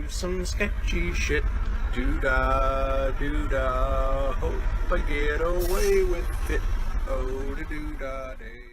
some sketchy shit. Doo-dah, doo-dah, hope I get away with it. Oh, the doo-dah day.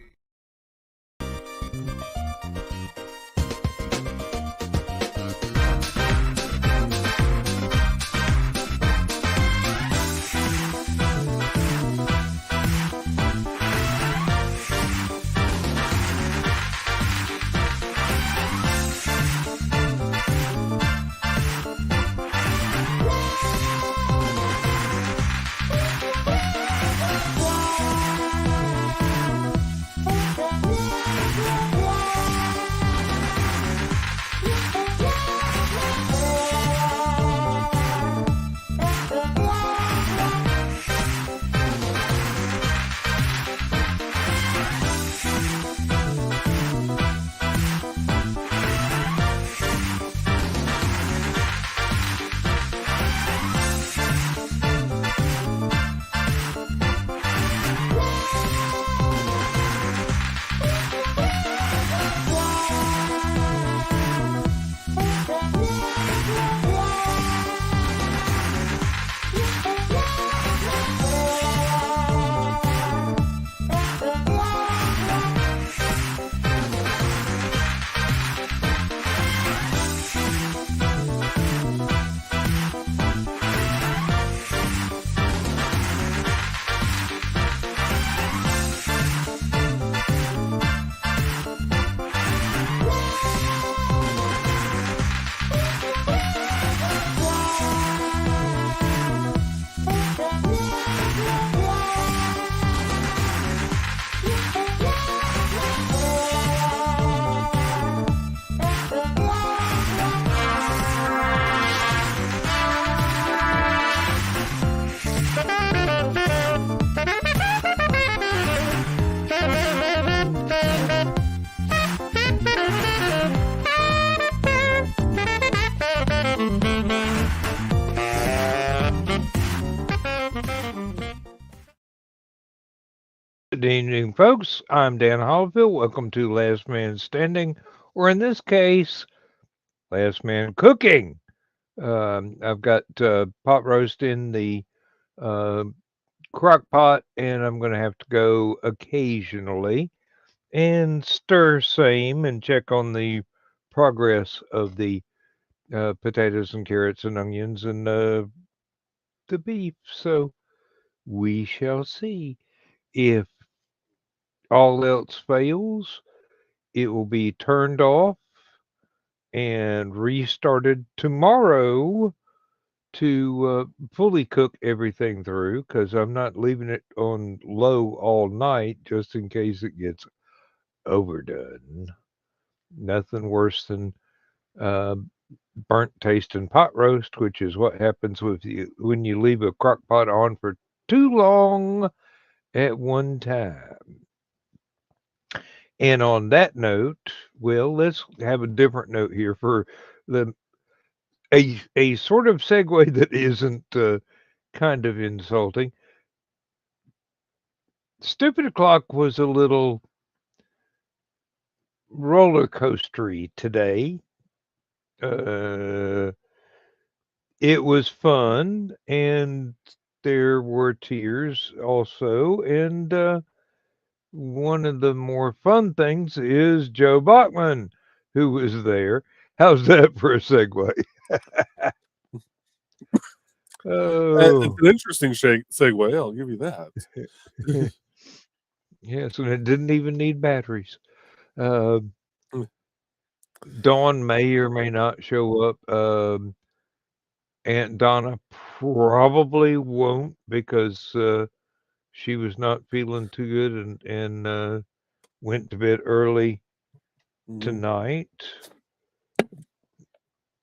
Good evening, folks. I'm Dan Hollifield. Welcome to Last Man Standing, or in this case, Last Man Cooking. I've got pot roast in the uh, crock pot, and I'm going to have to go occasionally and stir same and check on the progress of the potatoes and carrots and onions and the beef. So we shall see. If all else fails, it will be turned off and restarted tomorrow to fully cook everything through because I'm not leaving it on low all night just in case it gets overdone. Nothing worse than uh, burnt tasting pot roast, which is what happens with you when you leave a crock pot on for too long at one time. And on that note, well, let's have a different note here for the a sort of segue that isn't kind of insulting. Stupid O'Clock was a little roller coastery today. Uh, it was fun, and there were tears also. And one of the more fun things is Joe Bachman, who was there. How's that for a segue? It's Oh, an interesting segue. I'll give you that. yes, and it didn't even need batteries. Uh, Dawn may or may not show up. Aunt Donna probably won't because she was not feeling too good and went to bed early tonight.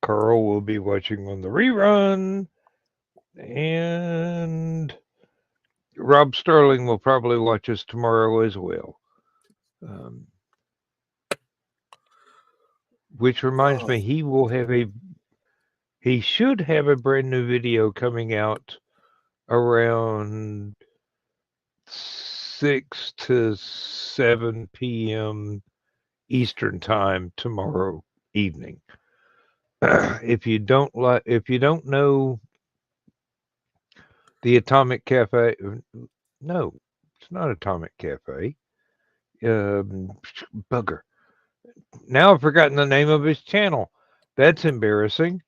Carl will be watching on the rerun, and Rob Sterling will probably watch us tomorrow as well. Which reminds me, he should have a brand new video coming out around 6 to 7 p.m. Eastern time tomorrow evening. if you don't know the Atomic Cafe, no, it's not Atomic Cafe. Bugger. Now I've forgotten the name of his channel. That's embarrassing.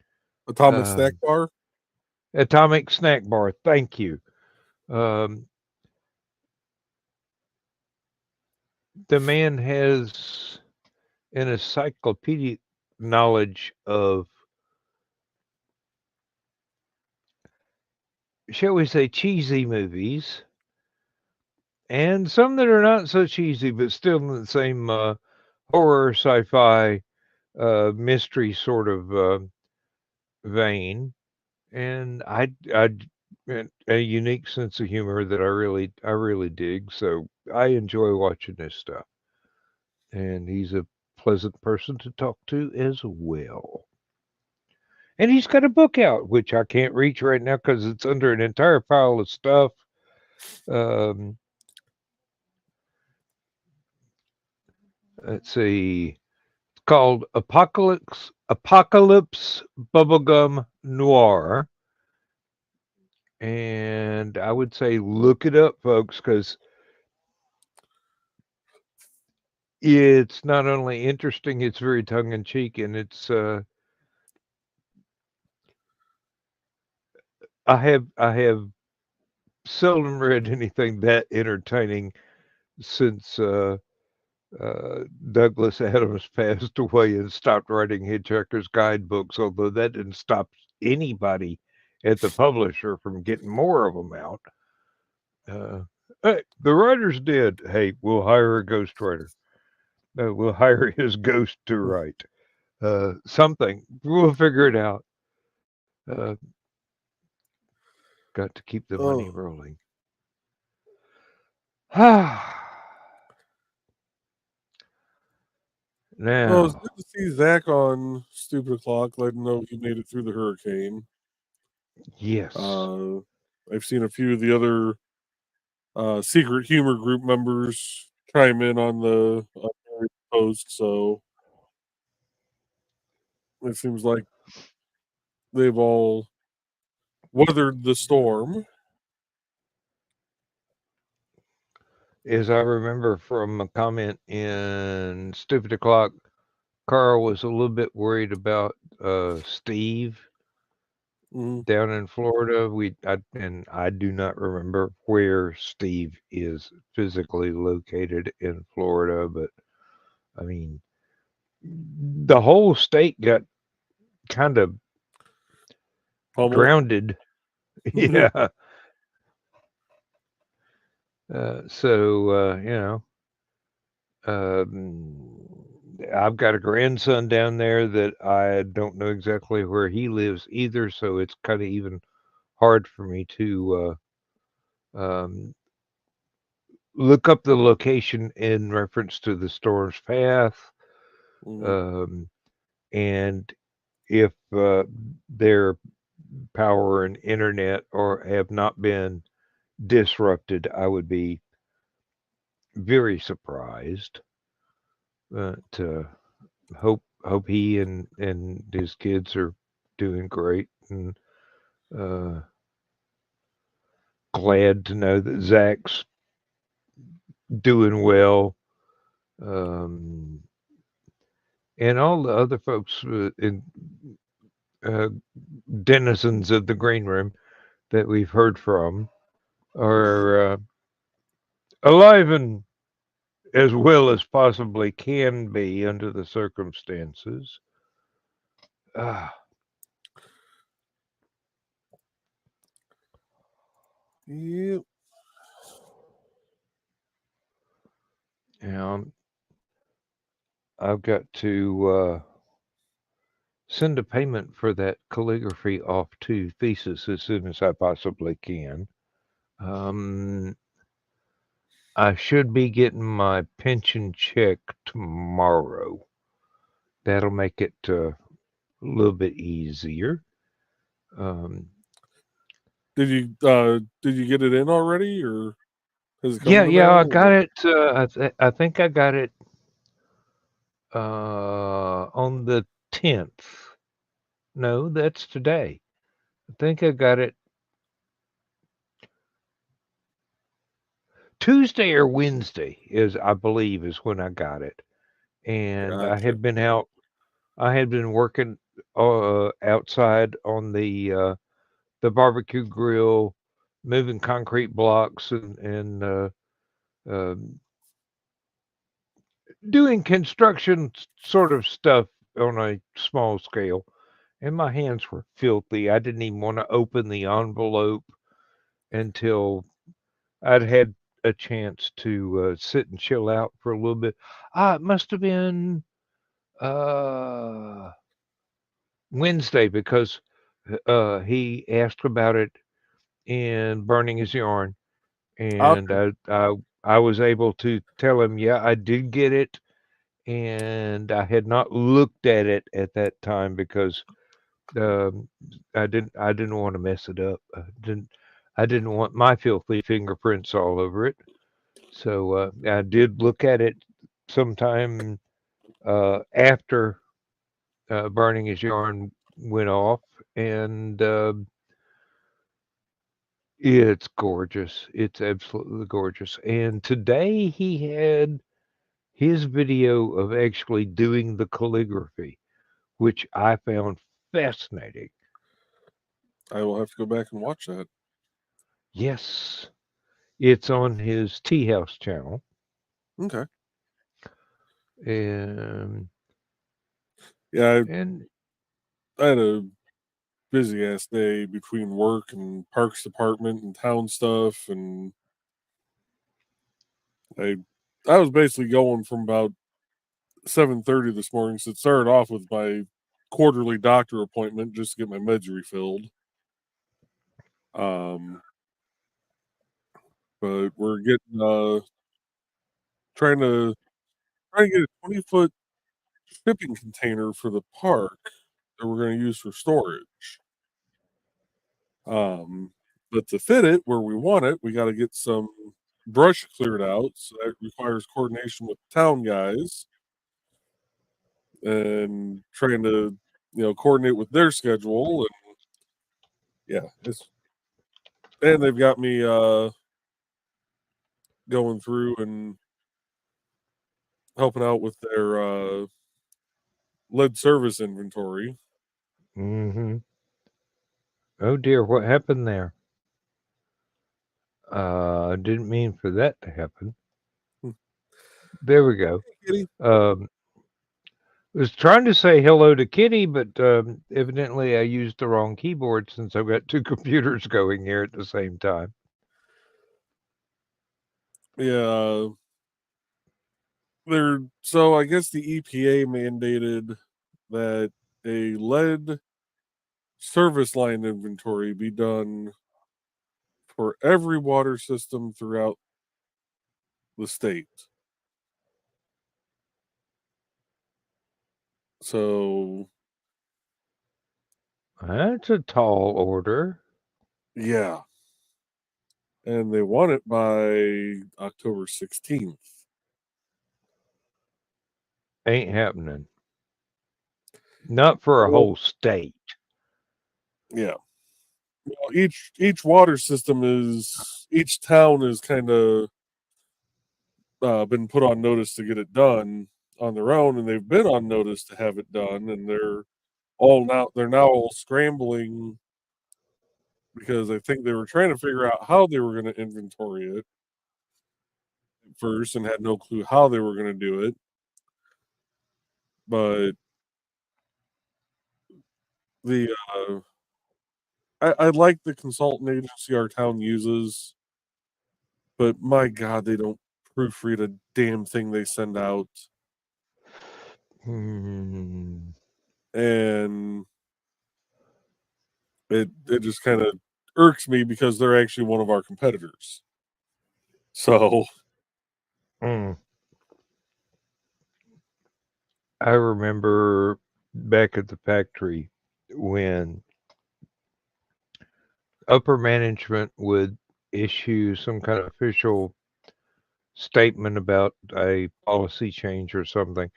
Atomic Snack Bar. Atomic Snack Bar. Thank you. The man has an encyclopedic knowledge of, shall we say, cheesy movies, and some that are not so cheesy, but still in the same horror, sci-fi, mystery sort of vein. And a unique sense of humor that I really dig. So I enjoy watching this stuff. And he's a pleasant person to talk to as well. And he's got a book out, which I can't reach right now because it's under an entire pile of stuff. Let's see. It's called Apocalypse Bubblegum Noir. And I would say look it up, folks, because it's not only interesting, it's very tongue in cheek, and it's I have seldom read anything that entertaining since Douglas Adams passed away and stopped writing Hitchhiker's Guidebooks, although that didn't stop anybody at the publisher from getting more of them out. Hey, the writers did. Hey, we'll hire a ghostwriter. We'll hire his ghost to write something. We'll figure it out. Got to keep the money rolling. Now, it's good to see Zach on Stupid O'Clock, letting know he made it through the hurricane. Yes. I've seen a few of the other secret humor group members chime in on the post, so it seems like they've all weathered the storm. As I remember from a comment in Stupid O'Clock, Carl was a little bit worried about Steve down in Florida. I do not remember where Steve is physically located in Florida, but I mean, the whole state got kind of grounded. Yeah. So, I've got a grandson down there that I don't know exactly where he lives either, so it's kind of even hard for me to look up the location in reference to the storm's path, and if their power and internet or have not been disrupted, I would be very surprised. But hope he and his kids are doing great, and glad to know that Zach's doing well, and all the other folks denizens of the green room that we've heard from are alive and as well as possibly can be under the circumstances. Yep. And I've got to send a payment for that calligraphy off to thesis as soon as I possibly can. I should be getting my pension check tomorrow. That'll make it a little bit easier. Did you get it in already, or has it come Yeah, I or? got it. I think I got it on the 10th. No, that's today. I think I got it Tuesday or Wednesday is I believe is when I got it. And I Gotcha. had been out I had been working outside on the barbecue grill, moving concrete blocks and um doing construction sort of stuff on a small scale. And my hands were filthy. I didn't even want to open the envelope until I'd had a chance to sit and chill out for a little bit. It must have been uh, Wednesday because he asked about it in Burning His Yarn, and Okay. I was able to tell him, yeah, I did get it, and I had not looked at it at that time because um, I didn't want to mess it up. I didn't want my filthy fingerprints all over it. So I did look at it sometime after Burning His Yarn went off, and it's gorgeous. It's absolutely gorgeous. And today he had his video of actually doing the calligraphy, which I found fascinating. I will have to go back and watch that. Yes, it's on his Tea House channel, Okay. and Yeah, and I had a busy ass day between work and parks department and town stuff, and I I was basically going from about 7:30 this morning. So it started off with my quarterly doctor appointment just to get my meds refilled. Um, but we're getting trying to trying to get a 20-foot shipping container for the park that we're going to use for storage. Um, but to fit it where we want it, we got to get some brush cleared out. So that requires coordination with the town guys and trying to, coordinate with their schedule. And yeah, and they've got me going through and helping out with their lead service inventory. hmm oh dear, what happened there? Didn't mean for that to happen. Hmm. There we go. Kitty. Um, was trying to say hello to Kitty, but evidently I used the wrong keyboard since I've got two computers going here at the same time. Yeah, so I guess the EPA mandated that a lead service line inventory be done for every water system throughout the state. So That's a tall order. yeah, and they want it by October 16th. Ain't happening. Not for a Well, whole state. yeah. Well, each water system is each town is kind of been put on notice to get it done on their own, and they've been on notice to have it done, and they're now all scrambling because I think they were trying to figure out how they were going to inventory it first and had no clue how they were going to do it. But the I like the consultant agency our town uses, but my God, they don't proofread a damn thing they send out. Hmm. And it just kind of irks me because they're actually one of our competitors. So Mm. I remember back at the factory when upper management would issue some kind of official statement about a policy change or something,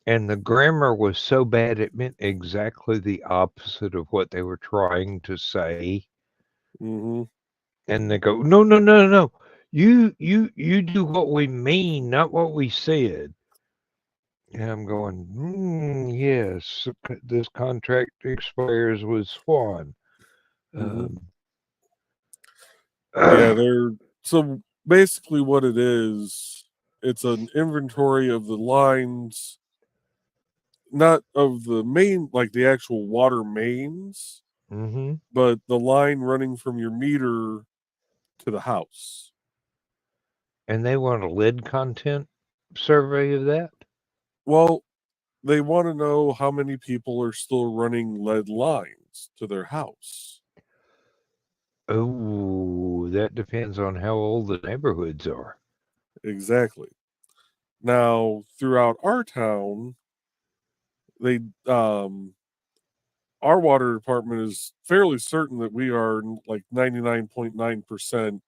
And the grammar was so bad it meant exactly the opposite of what they were trying to say. Mm-hmm. And they go, no, no, no, no, no. You do what we mean, not what we said. And I'm going, yes, this contract expires with Swan. Mm-hmm. Um, Yeah, they're so basically what it is. It's an inventory of the lines, not of the main, like the actual water mains, mhm. but the line running from your meter to the house. And they want a lead content survey of that? Well, they want to know how many people are still running lead lines to their house. Oh, that depends on how old the neighborhoods are. Exactly. Now, throughout our town, they our water department is fairly certain that we are like 99.9%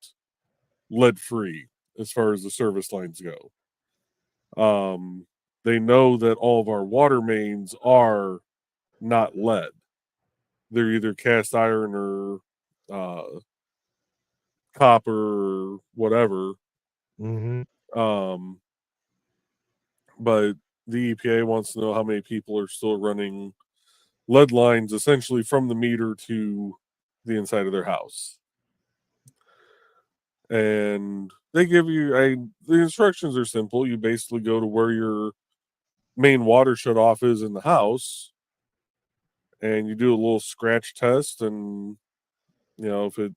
lead free as far as the service lines go. They know that all of our water mains are not lead. They're either cast iron or copper or whatever. Mhm. Um, but the EPA wants to know how many people are still running lead lines essentially from the meter to the inside of their house. And they give you the instructions are simple. You basically go to where your main water shut off is in the house and you do a little scratch test, and if it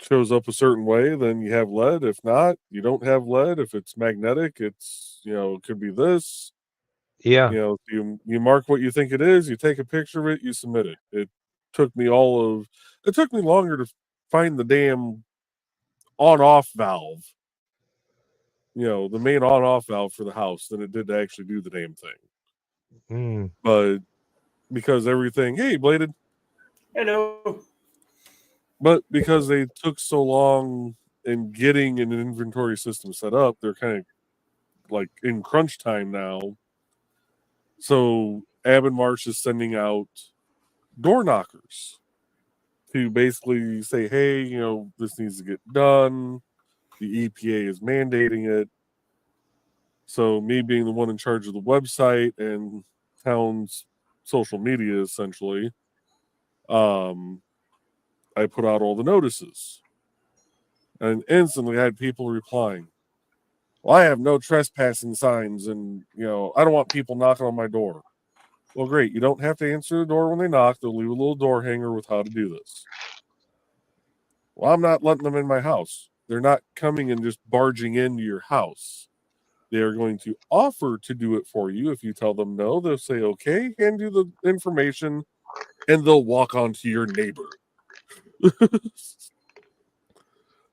shows up a certain way, then you have lead. If not, you don't have lead. If it's magnetic, it's it could be this. Yeah. You mark what you think it is, you take a picture of it, you submit it. It took me longer to find the damn on off valve, the main on off valve for the house than it did to actually do the damn thing. Mm. But because everything, hey, Bladed. Hello. But because they took so long in getting an inventory system set up, they're kind of like in crunch time now. So Marsh is sending out door knockers to basically say, hey, this needs to get done. The EPA is mandating it. So me being the one in charge of the website and town's social media, essentially, I put out all the notices. And instantly I had people replying, well, I have no trespassing signs, and I don't want people knocking on my door. Well, great. You don't have to answer the door when they knock. They'll leave a little door hanger with how to do this. Well, I'm not letting them in my house. They're not coming and just barging into your house. They are going to offer to do it for you. If you tell them no, they'll say, okay, hand you the information, and they'll walk onto your neighbor.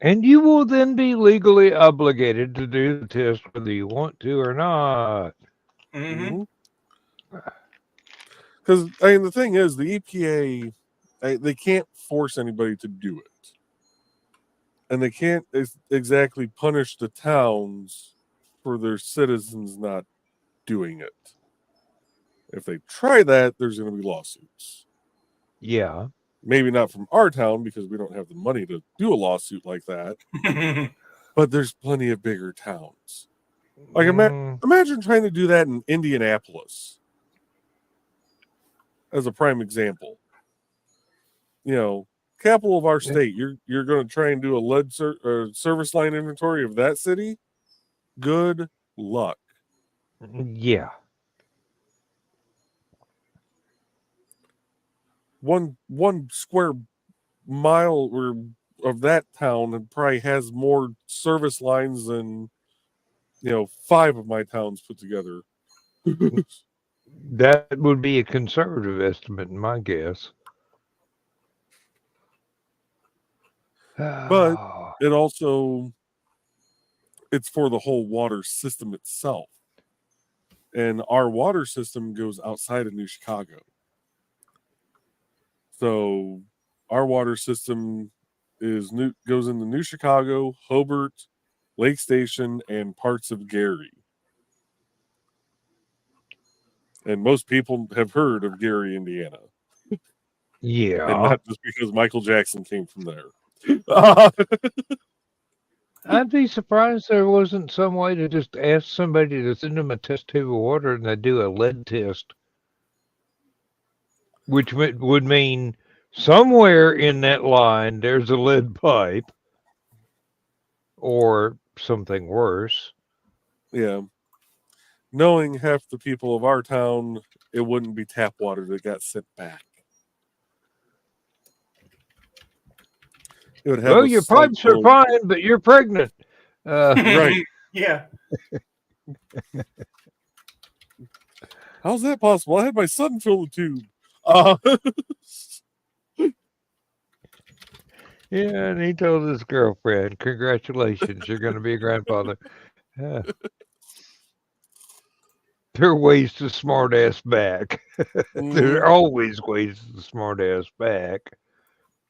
And you will then be legally obligated to do the test whether you want to or not. Mm-hmm. Because the thing is, the EPA, they can't force anybody to do it, and they can't exactly punish the towns for their citizens not doing it. If they try that, there's going to be lawsuits. Yeah. Maybe not from our town because we don't have the money to do a lawsuit like that. But there's plenty of bigger towns. Like imagine trying to do that in Indianapolis as a prime example. Capital of our state. You're going to try and do a lead service line inventory of that city. Good luck. Yeah. One square mile of that town probably has more service lines than 5 of my towns put together. That would be a conservative estimate, in my guess. But it's for the whole water system itself. And our water system goes outside of New Chicago. So our water system goes into New Chicago, Hobart, Lake Station, and parts of Gary. And most people have heard of Gary, Indiana. Yeah. And not just because Michael Jackson came from there. I'd be surprised there wasn't some way to just ask somebody to send them a test tube of water and they do a lead test. Which would mean somewhere in that line there's a lead pipe or something worse. Yeah. Knowing half the people of our town, it wouldn't be tap water that got sent back. It would have Well, your pipes are fine, but you're pregnant. Right. Yeah. How's that possible? I had my son fill the tube. Yeah, and he told his girlfriend, "Congratulations, you're going to be a grandfather." There are ways to smart ass back. There are always ways to smart ass back.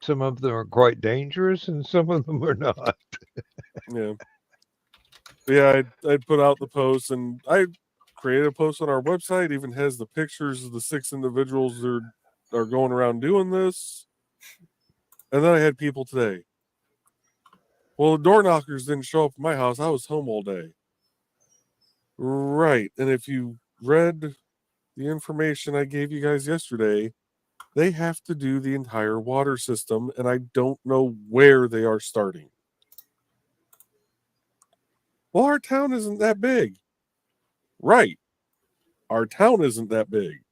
Some of them are quite dangerous, and some of them are not. Yeah. Yeah, I'd put out the post, and I created a post on our website. Even has the pictures of the 6 individuals that are going around doing this. And then I had people today. Well, the door knockers didn't show up at my house. I was home all day. Right. And if you read the information I gave you guys yesterday, they have to do the entire water system, and I don't know where they are starting. Well, our town isn't that big. Right. Our town isn't that big.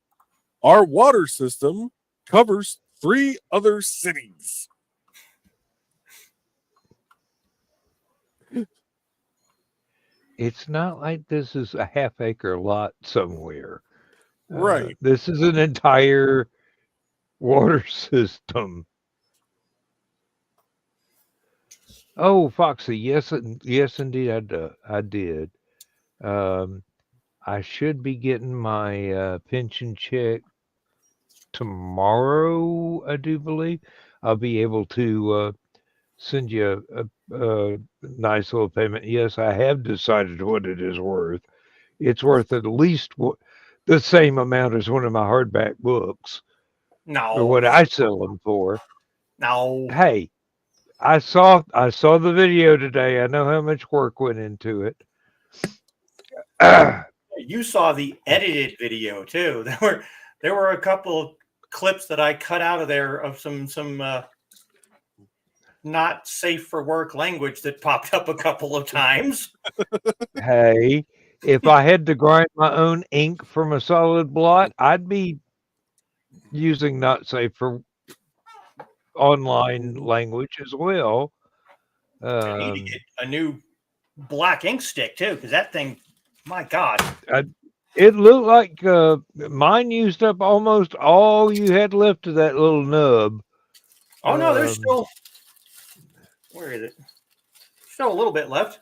Our water system covers 3 other cities. It's not like this is a half-acre lot somewhere. Right. This is an entire water system. Oh, Foxy, yes, indeed, I did. I should be getting my pension check tomorrow, I do believe. I'll be able to send you a nice little payment. Yes, I have decided what it is worth. It's worth at least the same amount as one of my hardback books. No. Or what I sell them for. No. Hey, I saw the video today. I know how much work went into it. You saw the edited video too. There were a couple of clips that I cut out of there of some not safe for work language that popped up a couple of times. Hey, if I had to grind my own ink from a solid blot, I'd be using not safe for online language as well. I need to get a new black ink stick too, because that thing, my God. It looked like mine used up almost all you had left of that little nub. Oh no, there's still. Where is it? Still a little bit left.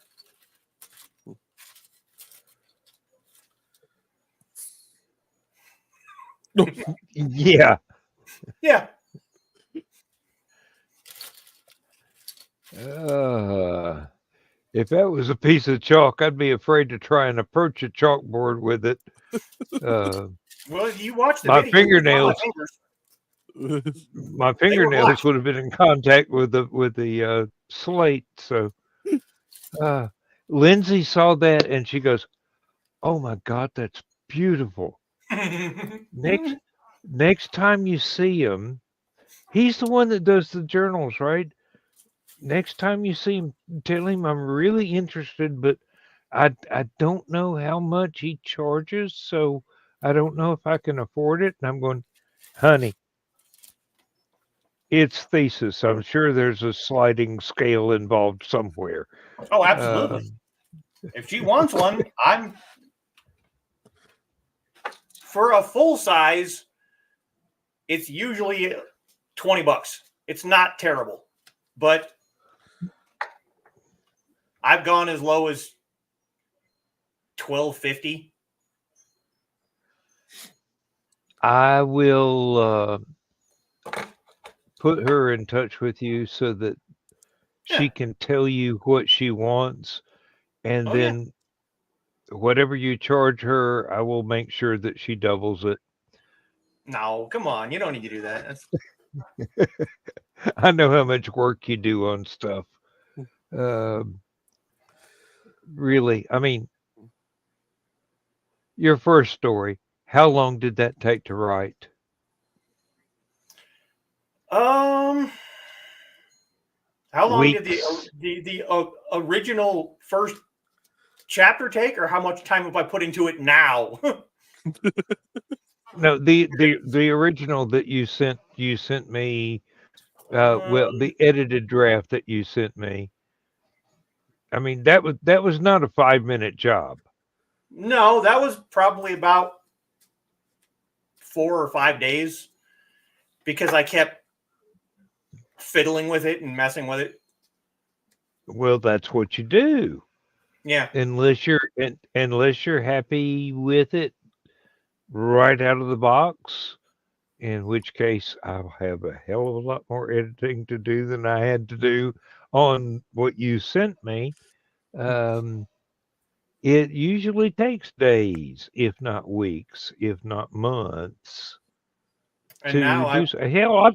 Yeah. Yeah. If that was a piece of chalk, I'd be afraid to try and approach a chalkboard with it. Well, you watch the my video. Fingernails. My fingernails would have been in contact with the slate. So, Lindsay saw that and she goes, "Oh my God, that's beautiful." Next time you see him, he's the one that does the journals, right? Next time you see him, tell him I'm really interested, but I don't know how much he charges, so I don't know if I can afford it. And I'm going, honey, it's thesis. I'm sure there's a sliding scale involved somewhere. Oh, absolutely. If she wants one, I'm for a full size. It's usually $20. It's not terrible, but I've gone as low as $12.50. I will put her in touch with you so that she can tell you what she wants, and then whatever you charge her, I will make sure that she doubles it. No, come on. You don't need to do that. I know how much work you do on stuff. Really, I mean, your first story, how long did that take to write? How long did Weeks. the original first chapter take, or how much time have I put into it now? No, the original that you sent me. Well, the edited draft that you sent me. I mean, that was not a 5-minute job. No, that was probably about 4 or 5 days, because I kept fiddling with it and messing with it. Well, that's what you do. Yeah. Unless you're happy with it right out of the box, in which case I'll have a hell of a lot more editing to do than I had to do on what you sent me. It usually takes days, if not weeks, if not months, And to now do so. Hell,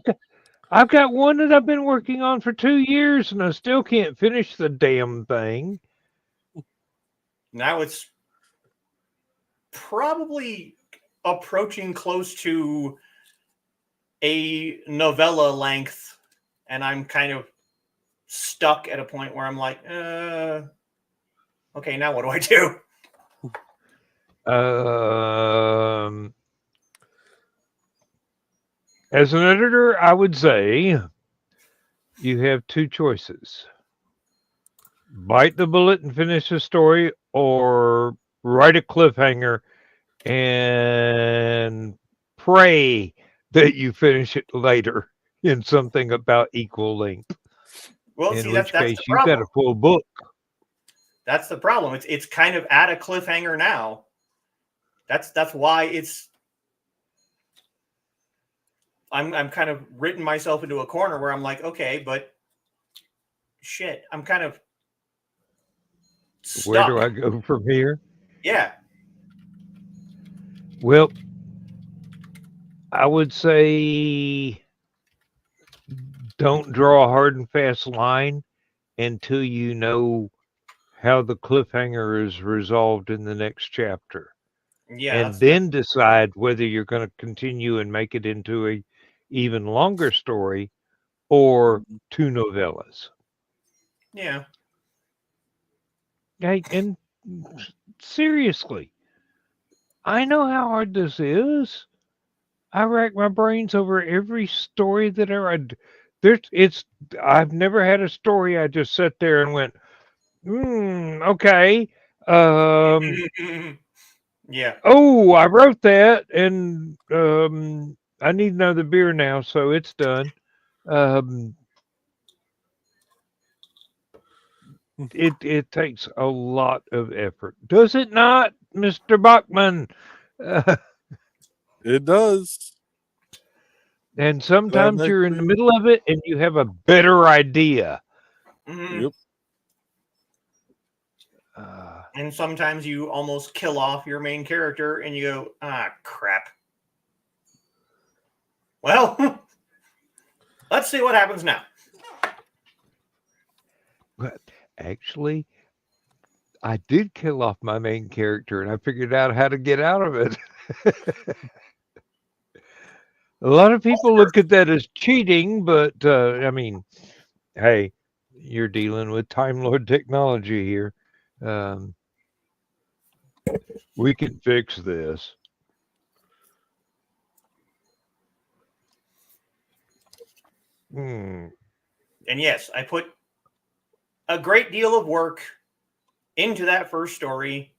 I've got one that I've been working on for 2 years, and I still can't finish the damn thing. Now it's probably approaching close to a novella length, and I'm kind of stuck at a point where I'm like, okay, now what do I do? As an editor, I would say you have 2 choices. Bite the bullet and finish the story, or write a cliffhanger and pray that you finish it later in something about equal length. Well, in see, which that's case the you've problem. got a full book. That's the problem. It's kind of at a cliffhanger now. That's why I'm kind of written myself into a corner where I'm like, okay, but shit, I'm kind of stuck. Where do I go from here? Yeah. Well, I would say don't draw a hard and fast line until you know how the cliffhanger is resolved in the next chapter. Yeah. And then decide whether you're going to continue and make it into a even longer story or 2 novellas. Yeah. Hey, and seriously, I know how hard this is. I rack my brains over every story that I read. I've never had a story I just sat there and went, okay. Yeah. Oh, I wrote that, and I need another beer now, so it's done. It takes a lot of effort, does it not, Mr. Bachman? It does. And sometimes you're in the middle of it, and you have a better idea. Mm-hmm. Yep. And sometimes you almost kill off your main character, and you go, crap. Well, let's see what happens now. But actually, I did kill off my main character, and I figured out how to get out of it. A lot of people look at that as cheating, but I mean, hey, you're dealing with Time Lord technology here. We can fix this. And yes, I put a great deal of work into that first story,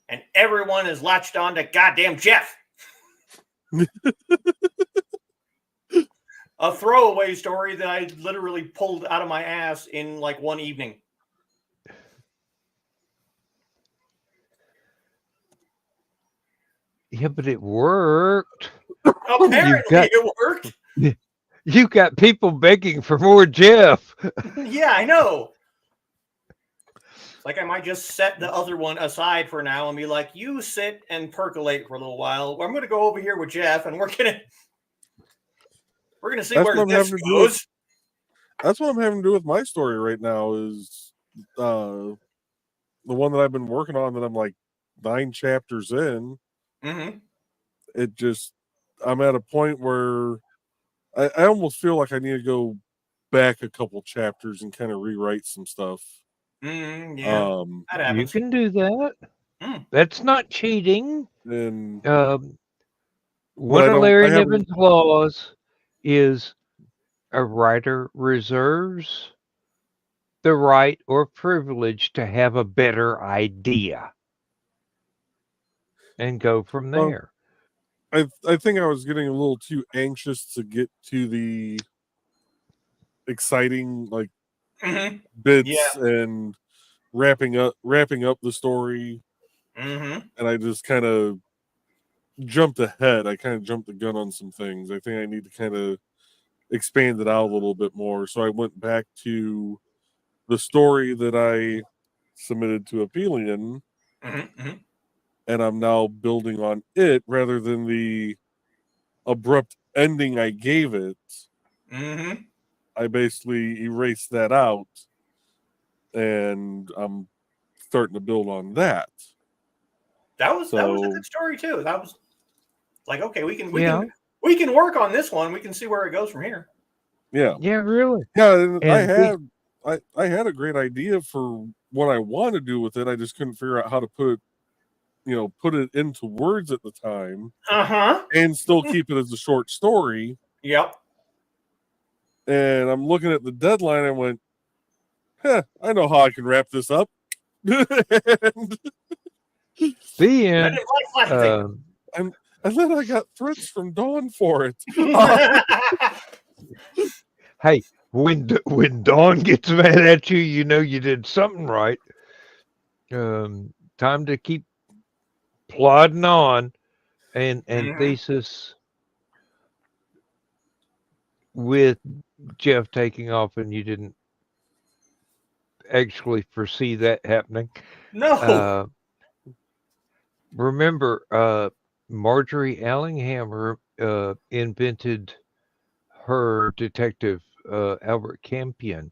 and everyone is latched on to goddamn Jeff. A throwaway story that I literally pulled out of my ass in like one evening. Yeah, but it worked. Apparently it worked. You got people begging for more Jeff. Yeah, I know. It's like I might just set the other one aside for now and be like, you sit and percolate for a little while. I'm going to go over here with Jeff, and we're gonna see where this goes. That's what I'm having to do with my story right now. Is the one that I've been working on that I'm like 9 chapters in. Mm-hmm. It just, I'm at a point where I almost feel like I need to go back a couple chapters and kind of rewrite some stuff. Yeah, that happens. You can do that. Mm. That's not cheating. And one of Larry Niven's laws is a writer reserves the right or privilege to have a better idea and go from there. I think I was getting a little too anxious to get to the exciting like bits and wrapping up the story. And I just kind of jumped ahead. I kind of jumped the gun on some things. I think I need to kind of expand it out a little bit more. So I went back to the story that I submitted to Aphelion, and I'm now building on it rather than the abrupt ending I gave it. I basically erased that out, and I'm starting to build on that. That was a good story too. That was like, okay, we can work on this one. We can see where it goes from here. Yeah. Yeah, really. Yeah, I had a great idea for what I want to do with it. I just couldn't figure out how to put it into words at the time. And still keep it as a short story. Yep. And I'm looking at the deadline and went, I know how I can wrap this up. The end. And then I got threats from Dawn for it. Hey, when Dawn gets mad at you, you know you did something right. Time to keep plodding on, and thesis with Jeff taking off, and you didn't actually foresee that happening. No. Remember, Marjorie Allinghammer invented her detective, Albert Campion,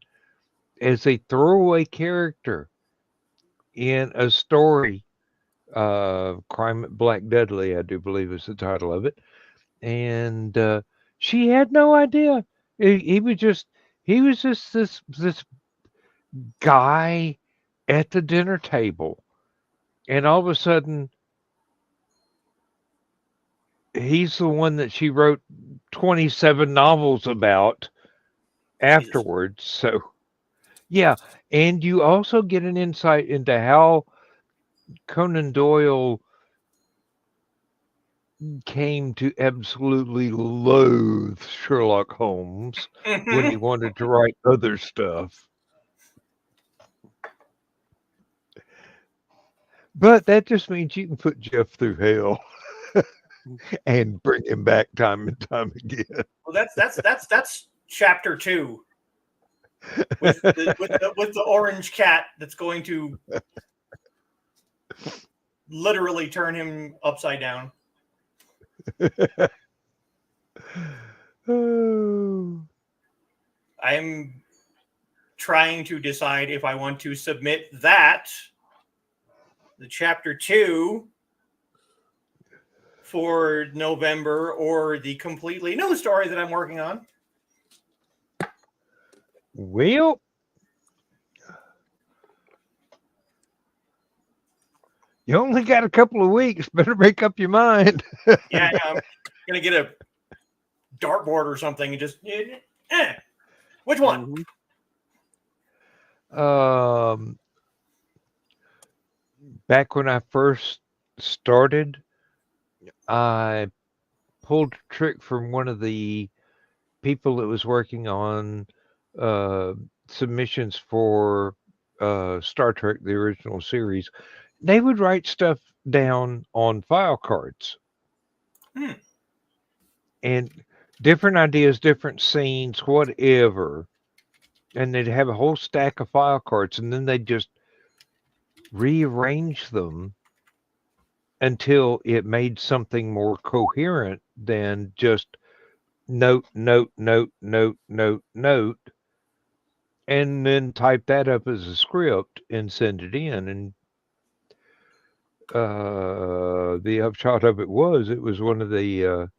as a throwaway character in a story, Crime at Black Dudley, I do believe is the title of it. And she had no idea. He was just this guy at the dinner table. And all of a sudden, he's the one that she wrote 27 novels about afterwards. So, yeah. And you also get an insight into how Conan Doyle came to absolutely loathe Sherlock Holmes when he wanted to write other stuff. But that just means you can put Jeff through hell and bring him back time and time again. Well, that's chapter 2 with the orange cat that's going to literally turn him upside down. I'm trying to decide if I want to submit that, the chapter 2, for November, or the completely new story that I'm working on. Well, you only got a couple of weeks. Better make up your mind. Yeah, I'm gonna get a dartboard or something and just which one? Back when I first started, I pulled a trick from one of the people that was working on submissions for Star Trek, the original series. They would write stuff down on file cards. And different ideas, different scenes, whatever. And they'd have a whole stack of file cards, and then they'd just rearrange them until it made something more coherent than just note, note, note, note, note, note, and then type that up as a script and send it in. And the upshot of it was one of the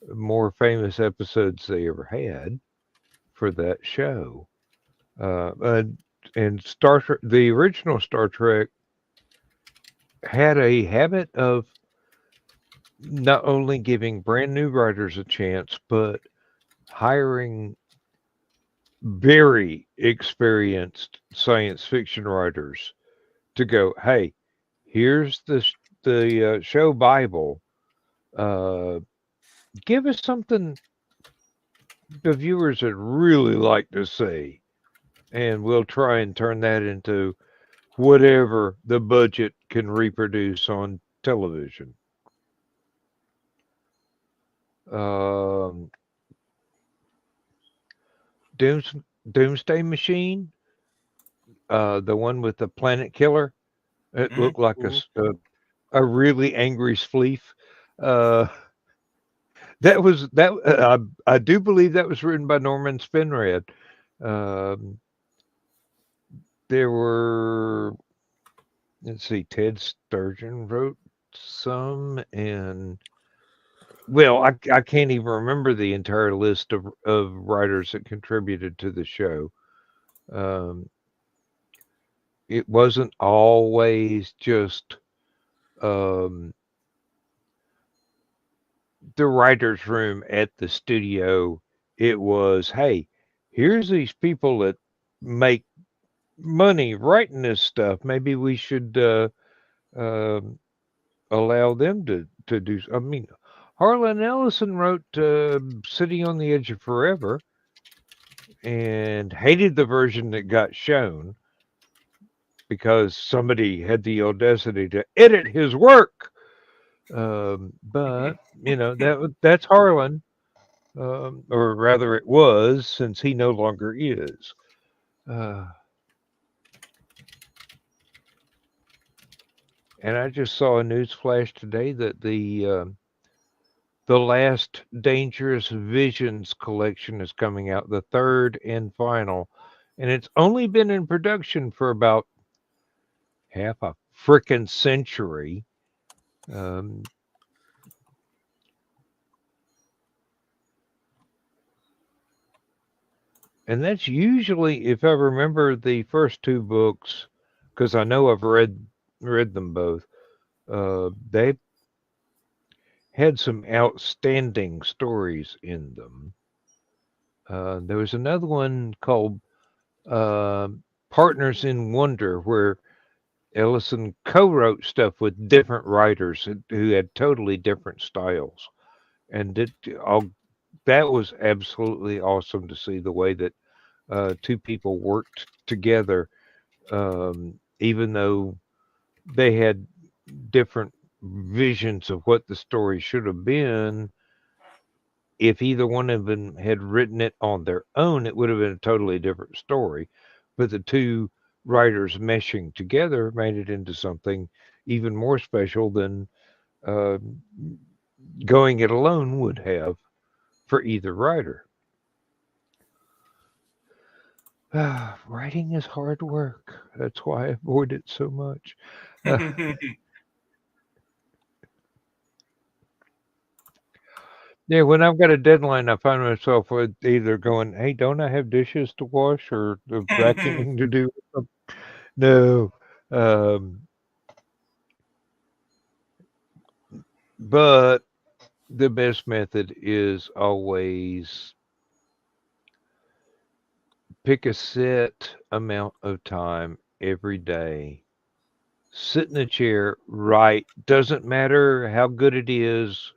more famous episodes they ever had for that show. And Star Trek, the original Star Trek, had a habit of not only giving brand new writers a chance, but hiring very experienced science fiction writers to go, hey, here's the show Bible. Give us something the viewers would really like to see, and we'll try and turn that into whatever the budget can reproduce on television. Um, Doomsday Machine, the one with the planet killer, it looked like a really angry spleef. Uh, I do believe that was written by Norman Spinrad. Um, there were, let's see, Ted Sturgeon wrote some, and well, I can't even remember the entire list of writers that contributed to the show. Um, it wasn't always just um, the writer's room at the studio. It was, hey, here's these people that make money writing this stuff. Maybe we should um allow them to do. I mean, Harlan Ellison wrote "City on the Edge of Forever" and hated the version that got shown because somebody had the audacity to edit his work. But that's Harlan, or rather, it was, since he no longer is. And I just saw a news flash today that the last Dangerous Visions collection is coming out, the third and final, and it's only been in production for about half a frickin' century. Um, and that's usually, if I remember the first two books, because I know I've read them both. They had some outstanding stories in them. There was another one called Partners in Wonder, where Ellison co-wrote stuff with different writers who had totally different styles, and that was absolutely awesome to see the way that two people worked together, even though they had different visions of what the story should have been. If either one of them had written it on their own, it would have been a totally different story. But the two writers meshing together made it into something even more special than uh, going it alone would have for either writer. Writing is hard work. That's why I avoid it so much. Yeah, when I've got a deadline, I find myself with either going, "Hey, don't I have dishes to wash or the vacuuming to do?" No, um, but the best method is always pick a set amount of time every day. Sit in a chair, write. Doesn't matter how good it is.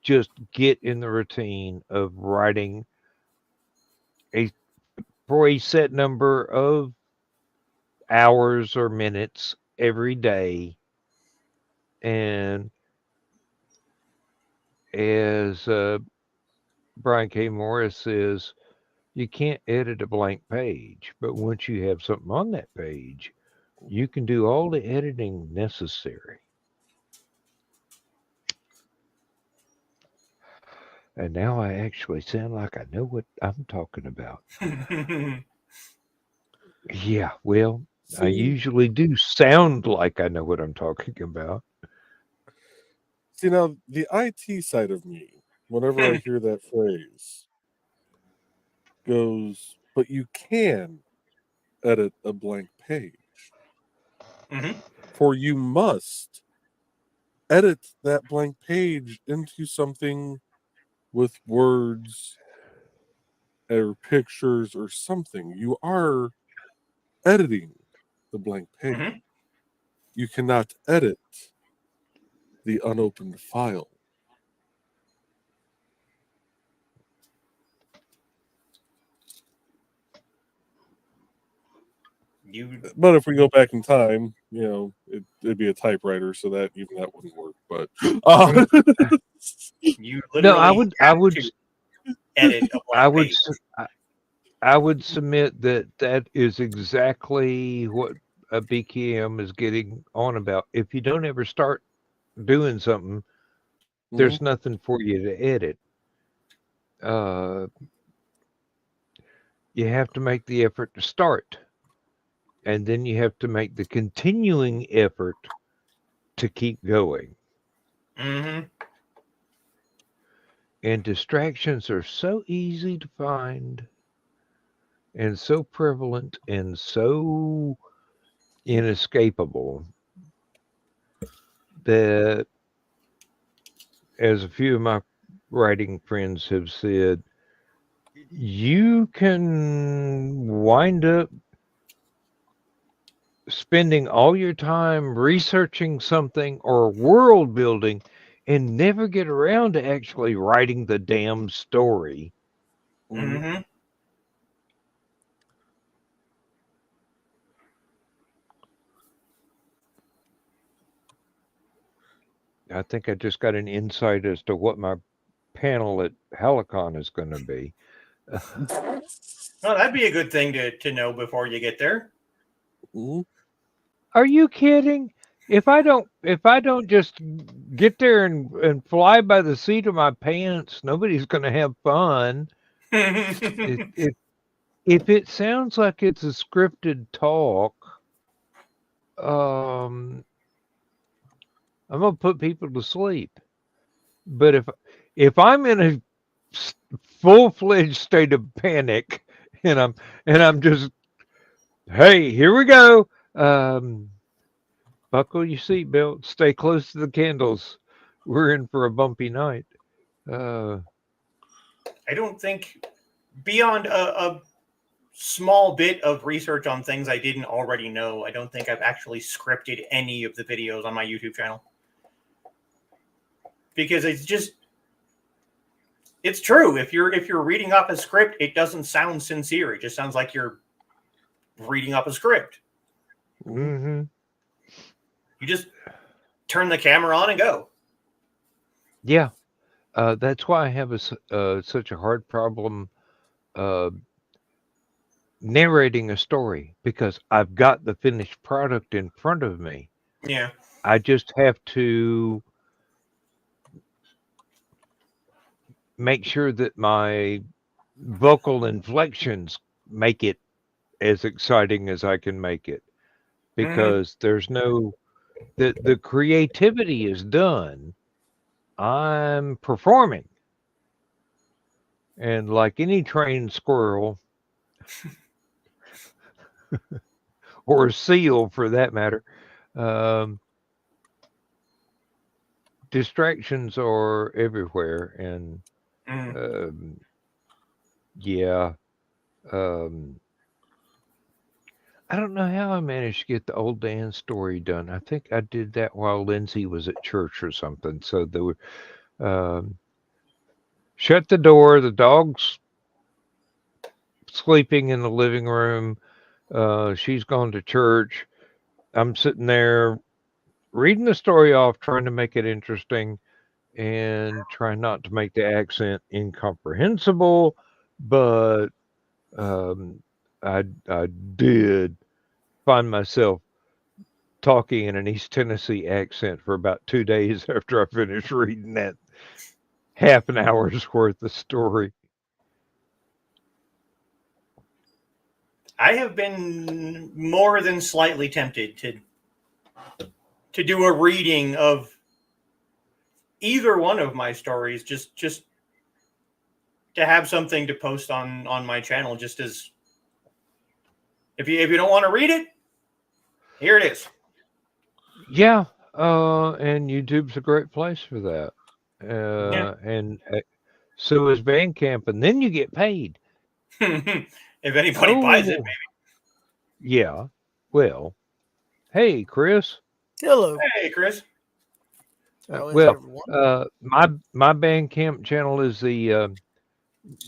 Just get in the routine of writing for a set number of hours or minutes every day. And as Brian K. Morris says, you can't edit a blank page, but once you have something on that page, you can do all the editing necessary. And now I actually sound like I know what I'm talking about. Yeah, well, I See, usually do sound like I know what I'm talking about. see now the IT side of me, whenever I hear that phrase, goes, but you can edit a blank page. Mhm. For you must edit that blank page into something with words or pictures or something. You are editing the blank page. Mhm. You cannot edit the unopened file. But if we go back in time, it'd be a typewriter, so that wouldn't work. But you No, I literally would, I have would, to edit a I blank would, page. I would submit that that is exactly what a BKM is getting on about. If you don't ever start doing something, there's nothing for you to edit. Uh, you have to make the effort to start, and then you have to make the continuing effort to keep going. Mhm. And distractions are so easy to find and so prevalent and so inescapable that, as a few of my writing friends have said, you can wind up spending all your time researching something or world building and never get around to actually writing the damn story. Mhm. I think I just got an insight as to what my panel at Hallowcon is going to be. Well, that'd be a good thing to know before you get there. Are you kidding? If I don't just get there and fly by the seat of my pants, nobody's going to have fun. If it sounds like it's a scripted talk, um, I'm gonna put people to sleep. But if I'm in a full-fledged state of panic and I'm just, hey, here we go. Buckle your seatbelt. Stay close to the candles. We're in for a bumpy night. Uh, I don't think beyond a small bit of research on things I didn't already know, I don't think I've actually scripted any of the videos on my YouTube channel. Because it's true. If you're reading off a script, it doesn't sound sincere. It just sounds like you're reading up a script. mm-hmm. You just turn the camera on and go. Yeah, that's why I have such a hard problem uh, narrating a story, because I've got the finished product in front of me. Yeah. I just have to make sure that my vocal inflections make it as exciting as I can make it, because there's no the creativity is done. I'm performing, and like any trained squirrel or a seal for that matter, um, distractions are everywhere, and um, yeah. Um, I don't know how I managed to get the old Dan story done. I think I did that while Lindsay was at church or something. So they were shut the door. The dog's sleeping in the living room. She's gone to church. I'm sitting there reading the story off, trying to make it interesting and trying not to make the accent incomprehensible. But I did find myself talking in an East Tennessee accent for about 2 days after I finished reading that half an hour's worth of story. I have been more than slightly tempted to do a reading of either one of my stories, just to have something to post on my channel. Just as if you don't want to read it, here it is. Yeah, and YouTube's a great place for that. And so is Bandcamp, and then you get paid. If anybody buys it, maybe. Yeah. Well, hey, Chris. Hello. Hey, Chris. My Bandcamp channel is the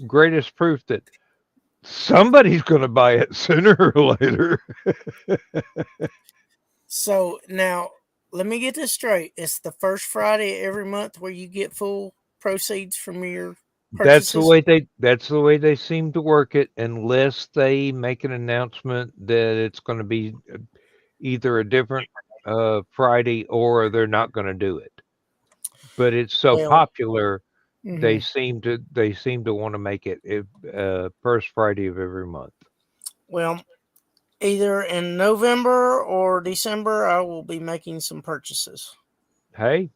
greatest proof that somebody's going to buy it sooner or later. So now, let me get this straight. It's the first Friday every month where you get full proceeds from your purchases? That's the way they seem to work it, unless they make an announcement that it's going to be either a different Friday or they're not going to do it. But it's so popular, they seem to want to make it first Friday of every month. Well, either in November or December, I will be making some purchases. Hey,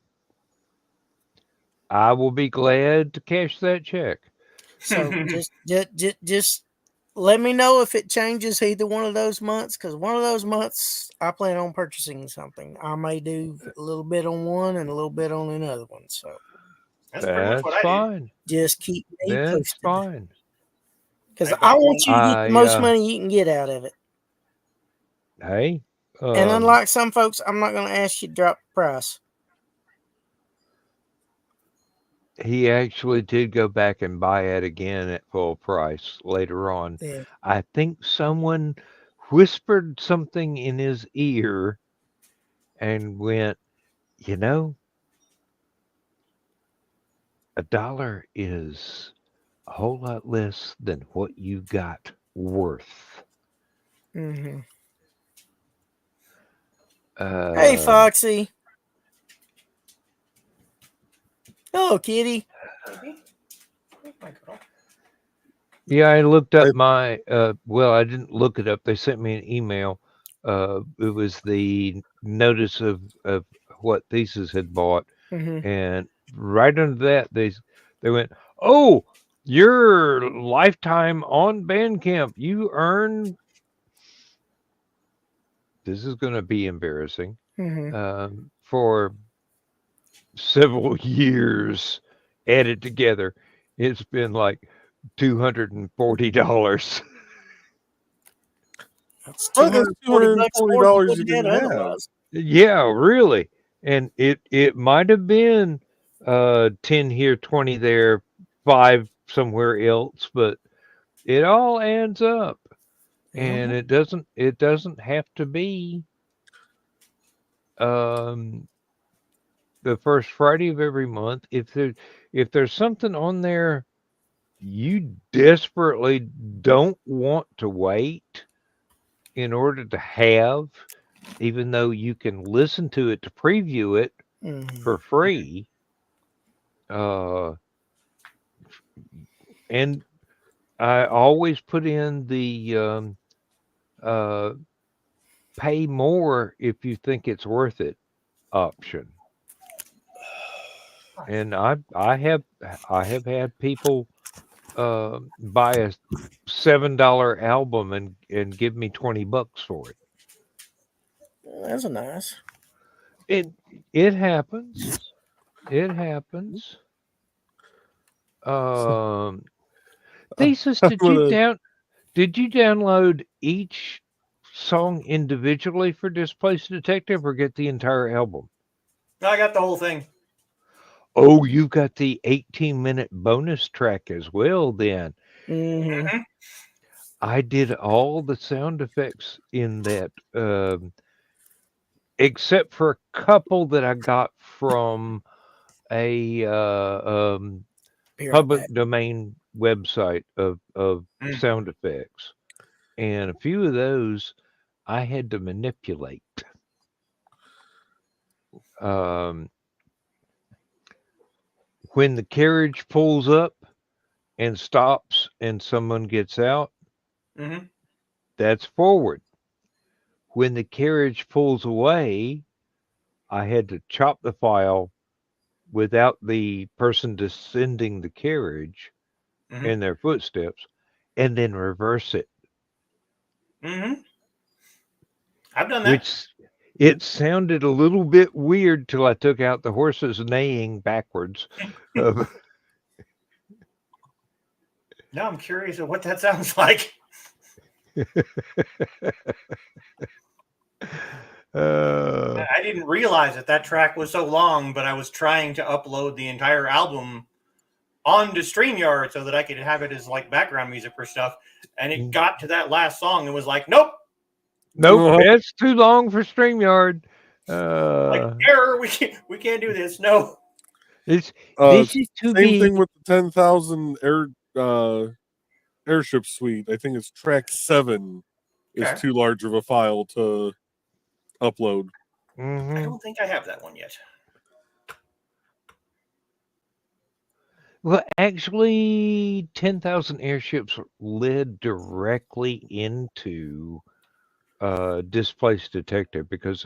I will be glad to cash that check. So just let me know if it changes either one of those months, because one of those months I plan on purchasing something. I may do a little bit on one and a little bit on another one. So that's pretty much what I fine. Just keep me That's posted. fine. Because I want you to get the most money you can get out of it. Hey. And unlike some folks, I'm not going to ask you to drop the price. He actually did go back and buy it again at full price later on. Yeah. I think someone whispered something in his ear and went, $1 is a whole lot less than what you got worth. Mm-hmm. Hey, Foxy. Hello, kitty. Yeah, I looked up my, I didn't look it up. They sent me an email. It was the notice of what Thesis had bought. Mm-hmm. And right under that, they went, "Oh, your lifetime on Bandcamp, you earn." This is going to be embarrassing. Mm-hmm. For several years added together, it's been like $240. That's $240 you didn't have. Yeah, really. And it might have been 10 here, 20 there, 5 somewhere else, but it all adds up. And it doesn't have to be the first Friday of every month. If there's something on there you desperately don't want to wait in order to have, even though you can listen to it to preview it for free, and I always put in the pay more if you think it's worth it option. And I have had people buy a $7 album and give me $20 for it. That's nice. It happens. It happens. Thesis, did you download each song individually for Displaced Detective, or get the entire album? No, I got the whole thing. Oh, you've got the 18-minute bonus track as well, then. Mm-hmm. I did all the sound effects in that, except for a couple that I got from a public domain website of sound effects. And a few of those I had to manipulate. When the carriage pulls up and stops and someone gets out, Mm-hmm. that's forward. When the carriage pulls away, I had to chop the file without the person descending the carriage Mm-hmm. and their footsteps, and then reverse it. Mm-hmm. I've done that. Which it sounded a little bit weird till I took out the horses neighing backwards. Now I'm curious of what that sounds like. I didn't realize that track was so long, but I was trying to upload the entire album onto StreamYard so that I could have it as like background music for stuff. And it got to that last song and was like, nope. Nope, it's too long for StreamYard. Like error, we can't do this. No. This is to same thing with the 10,000 airship suite. I think it's track 7 is too large of a file to upload. Mm-hmm. I don't think I have that one yet. Well, actually, 10,000 airships led directly into Displaced Detective, because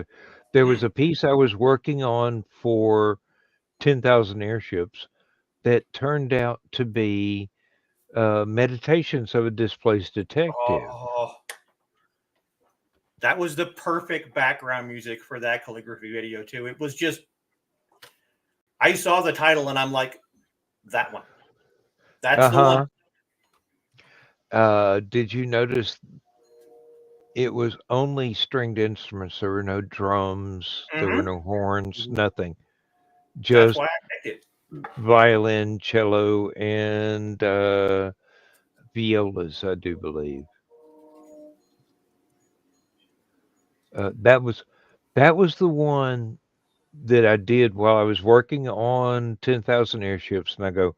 there was a piece I was working on for 10,000 airships that turned out to be Meditations of a Displaced Detective. Oh, that was the perfect background music for that calligraphy video too. It was just, I saw the title and I'm like, that one. That's the one. Did you notice it was only stringed instruments? There were no drums, there were no horns, nothing. Just that's why I picked it. Violin, cello, and violas, I do believe. That was the one that I did while I was working on 10,000 airships, and I go,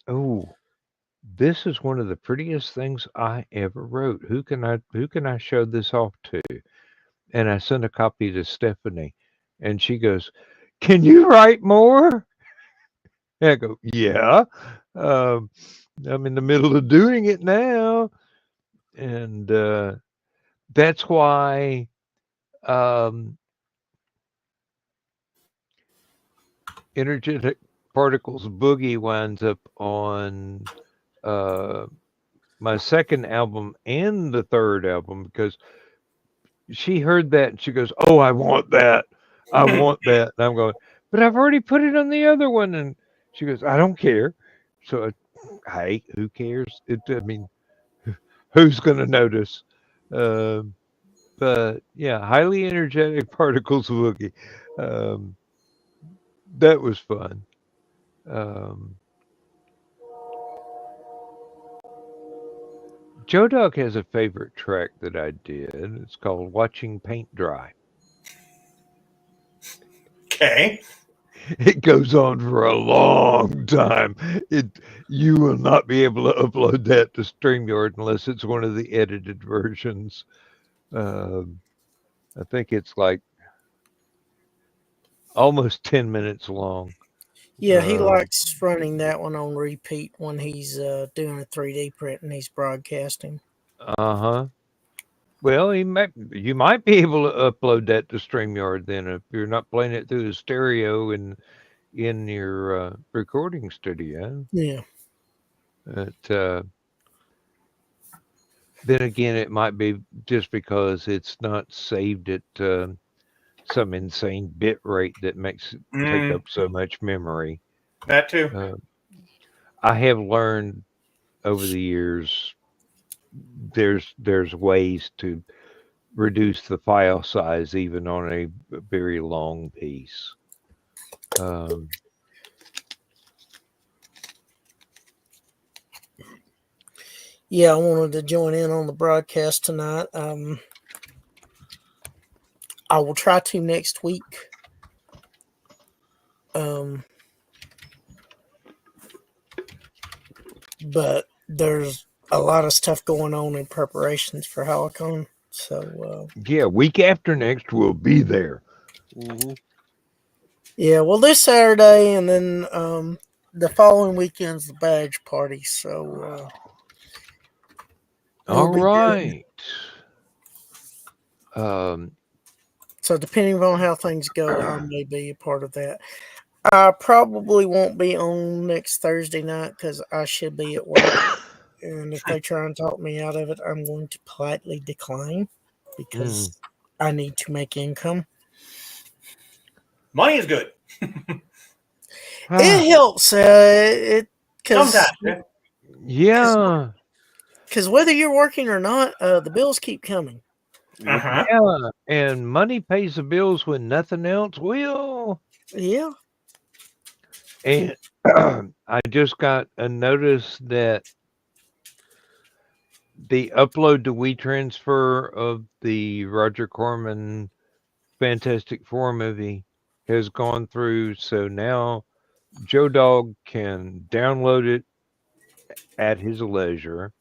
oh, this is one of the prettiest things I ever wrote. Who can I show this off to? And I sent a copy to Stephanie, and she goes, "Can you write more?" And I go, "Yeah, I'm in the middle of doing it now," and that's why. Energetic Particles Boogie winds up on my second album and the third album, because she heard that and she goes, "Oh, I want that. I want that." And I'm going, "But I've already put it on the other one." And she goes, "I don't care." So, hey, who cares? Who's going to notice? But yeah, Highly Energetic Particles Boogie. That was fun. Joe Dog has a favorite track that I did. It's called Watching Paint Dry. Okay. It goes on for a long time. You will not be able to upload that to StreamYard unless it's one of the edited versions. I think it's like almost 10 minutes long. Yeah, he likes running that one on repeat when he's doing a 3D print and he's broadcasting. Well, you might be able to upload that to StreamYard then, if you're not playing it through the stereo in your recording studio. Yeah. But then again, it might be just because it's not saved at some insane bit rate that makes it take up so much memory. That too. I have learned over the years there's ways to reduce the file size even on a very long piece. Yeah, I wanted to join in on the broadcast tonight. I will try to next week. But there's a lot of stuff going on in preparations for Hallowcon. So yeah, week after next we'll be there. Mm-hmm. Yeah, well, this Saturday and then the following weekend's the badge party. So All it'll be good. right. So depending on how things go, I may be a part of that. I probably won't be on next Thursday night because I should be at work. And if they try and talk me out of it, I'm going to politely decline because I need to make income. Money is good. It helps. Sometimes. Yeah. Yeah. Because whether you're working or not, the bills keep coming. Uh-huh. Yeah. And money pays the bills when nothing else will. Yeah. And I just got a notice that the upload to WeTransfer of the Roger Corman Fantastic Four movie has gone through. So now Joe Dog can download it at his leisure.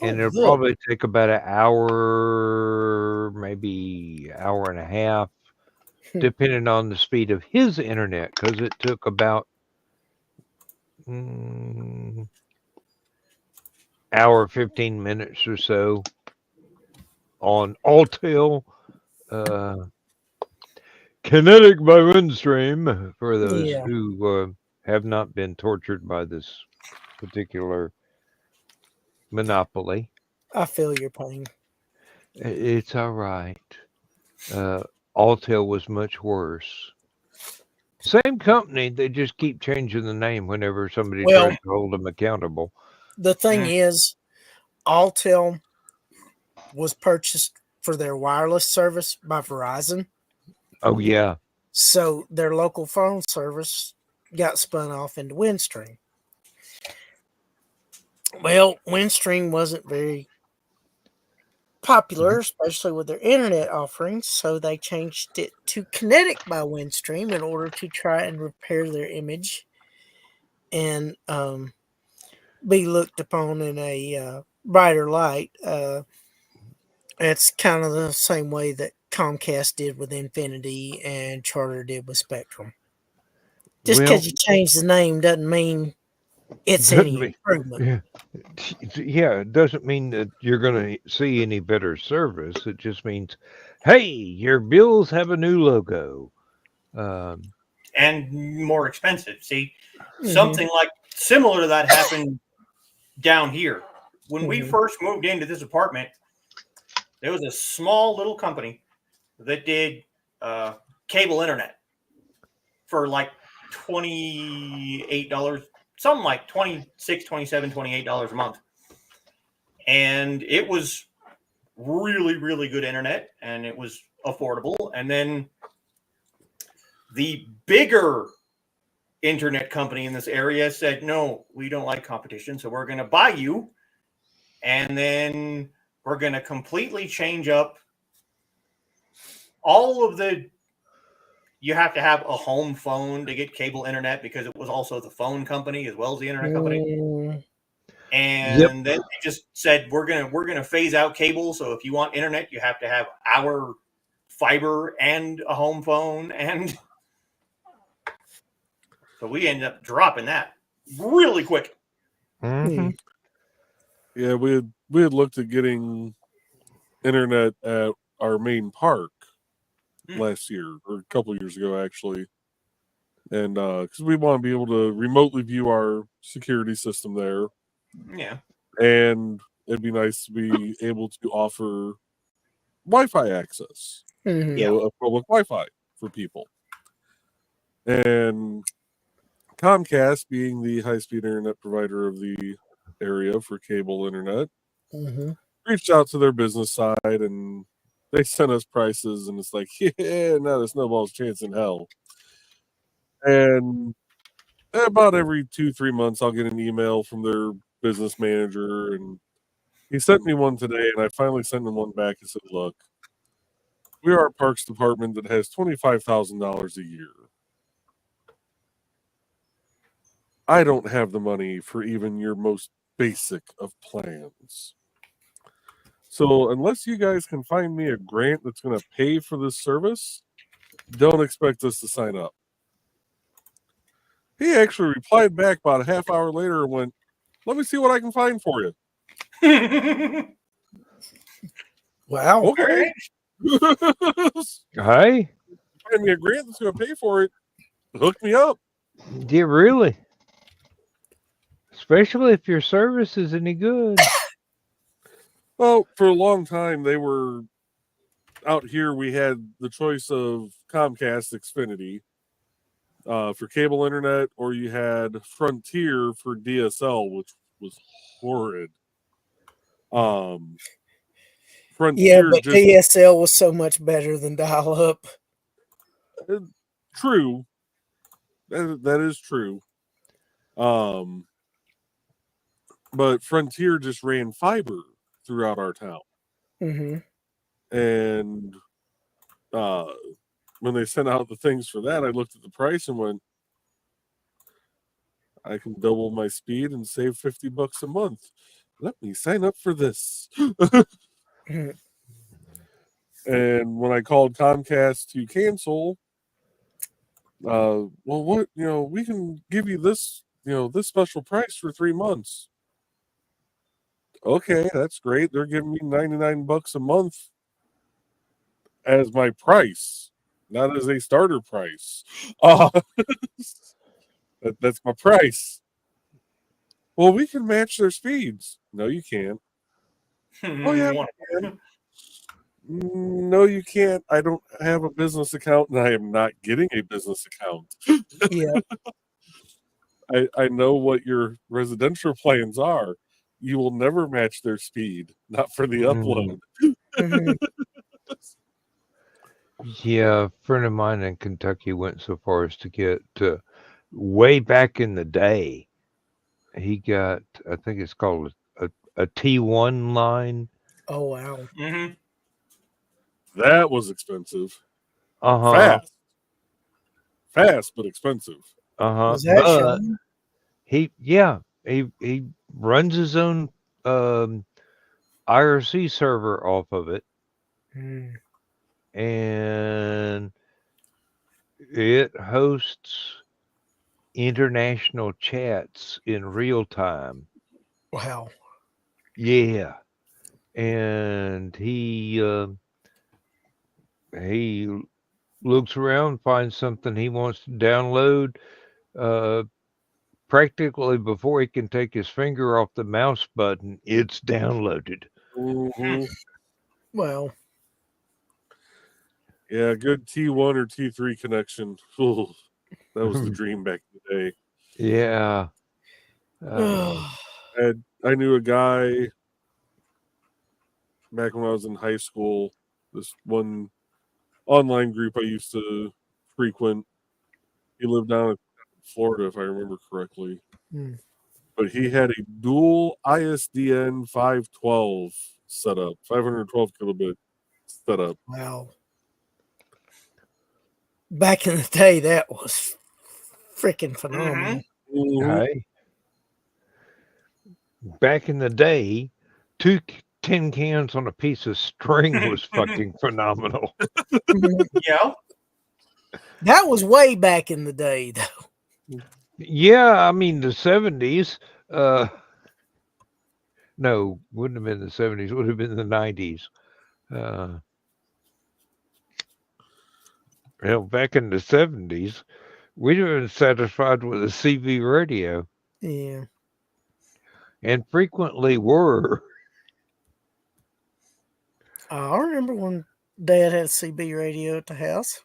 And it'll good. probably take about an hour, maybe hour and a half, depending on the speed of his internet, because it took about hour 15 minutes or so on Alltel. Kinetic by Windstream, for those Yeah. who have not been tortured by this particular monopoly. I feel your pain. It's all right. Alltel was much worse. Same company, they just keep changing the name whenever somebody Well, tries to hold them accountable. The thing is, Alltel was purchased for their wireless service by Verizon. Oh, yeah. So their local phone service got spun off into Windstream. Well, Windstream wasn't very popular, especially with their internet offerings, so they changed it to Kinetic by Windstream in order to try and repair their image and be looked upon in a brighter light. It's kind of the same way that Comcast did with Infinity and Charter did with Spectrum. Just Well, because you change the name doesn't mean it's any improvement. Yeah, it doesn't mean that you're going to see any better service. It just means, hey, your bills have a new logo. And more expensive. See, something like similar to that happened down here. When we first moved into this apartment, there was a small little company that did cable internet for like $28, something like $26, $27, $28 a month. And it was really, really good internet, and it was affordable. And then the bigger internet company in this area said, no, we don't like competition, so we're going to buy you, and then we're going to completely change up all of the. You have to have a home phone to get cable internet because it was also the phone company as well as the internet company. And then they just said we're gonna phase out cable. So if you want internet, you have to have our fiber and a home phone, and so we ended up dropping that really quick. Mm-hmm. Yeah, we had looked at getting internet at our main park last year or a couple of years ago, actually, and because we want to be able to remotely view our security system there. Yeah, and it'd be nice to be able to offer Wi-Fi access, a public Wi-Fi for people. And Comcast, being the high-speed internet provider of the area for cable internet, reached out to their business side and they sent us prices, and it's like, yeah, not a snowball's chance in hell. And about every 2-3 months, I'll get an email from their business manager, and he sent me one today, and I finally sent him one back and said, look, we are a parks department that has $25,000 a year. I don't have the money for even your most basic of plans. So unless you guys can find me a grant that's going to pay for this service, don't expect us to sign up. He actually replied back about a half hour later and went, let me see what I can find for you. Wow. Okay. Hey, Find me a grant that's going to pay for it. Hook me up. yeah, really. Especially if your service is any good. Well, for a long time, they were out here. We had the choice of Comcast Xfinity for cable internet, or you had Frontier for DSL, which was horrid. Yeah, Frontier but just DSL was so much better than dial up. true. That is true. But Frontier just ran fiber throughout our town. Mm-hmm. And when they sent out the things for that, I looked at the price and went, I can double my speed and save $50 a month. Let me sign up for this. Mm-hmm. And when I called Comcast to cancel, well, what, we can give you this, this special price for 3 months. Okay, that's great. They're giving me $99 a month as my price, not as a starter price. That's my price. Well, we can match their speeds. No, you can't. Oh, yeah, we can. No, you can't. I don't have a business account, and I am not getting a business account. Yeah. I know what your residential plans are. You will never match their speed, not for the upload. Mm-hmm. Yeah, a friend of mine in Kentucky went so far as to get way back in the day. He got, I think it's called a T1 line. Oh wow. Mm-hmm. That was expensive. Uh-huh. Fast, but expensive. Uh-huh. Was that But Sean? he runs his own IRC server off of it, Mm. and it hosts international chats in real time. Wow. Yeah. And he looks around, finds something he wants to download. Practically before he can take his finger off the mouse button, it's downloaded. Mm-hmm. Well. Yeah, good T1 or T3 connection. Ooh, that was the dream back in the day. Yeah. I knew a guy back when I was in high school. This one online group I used to frequent. He lived down in Florida, if I remember correctly. Mm. But he had a dual ISDN 512 setup, 512 kilobit setup. Wow. Back in the day, that was freaking phenomenal. Mm-hmm. Hey. Back in the day, 10 cans on a piece of string was fucking phenomenal. Yeah. That was way back in the day, though. Yeah, I mean the 70s. No, wouldn't have been the 70s. Would have been the 90s. Back in the 70s, we'd have been satisfied with a CB radio, Yeah. and frequently were. I remember when Dad had a CB radio at the house.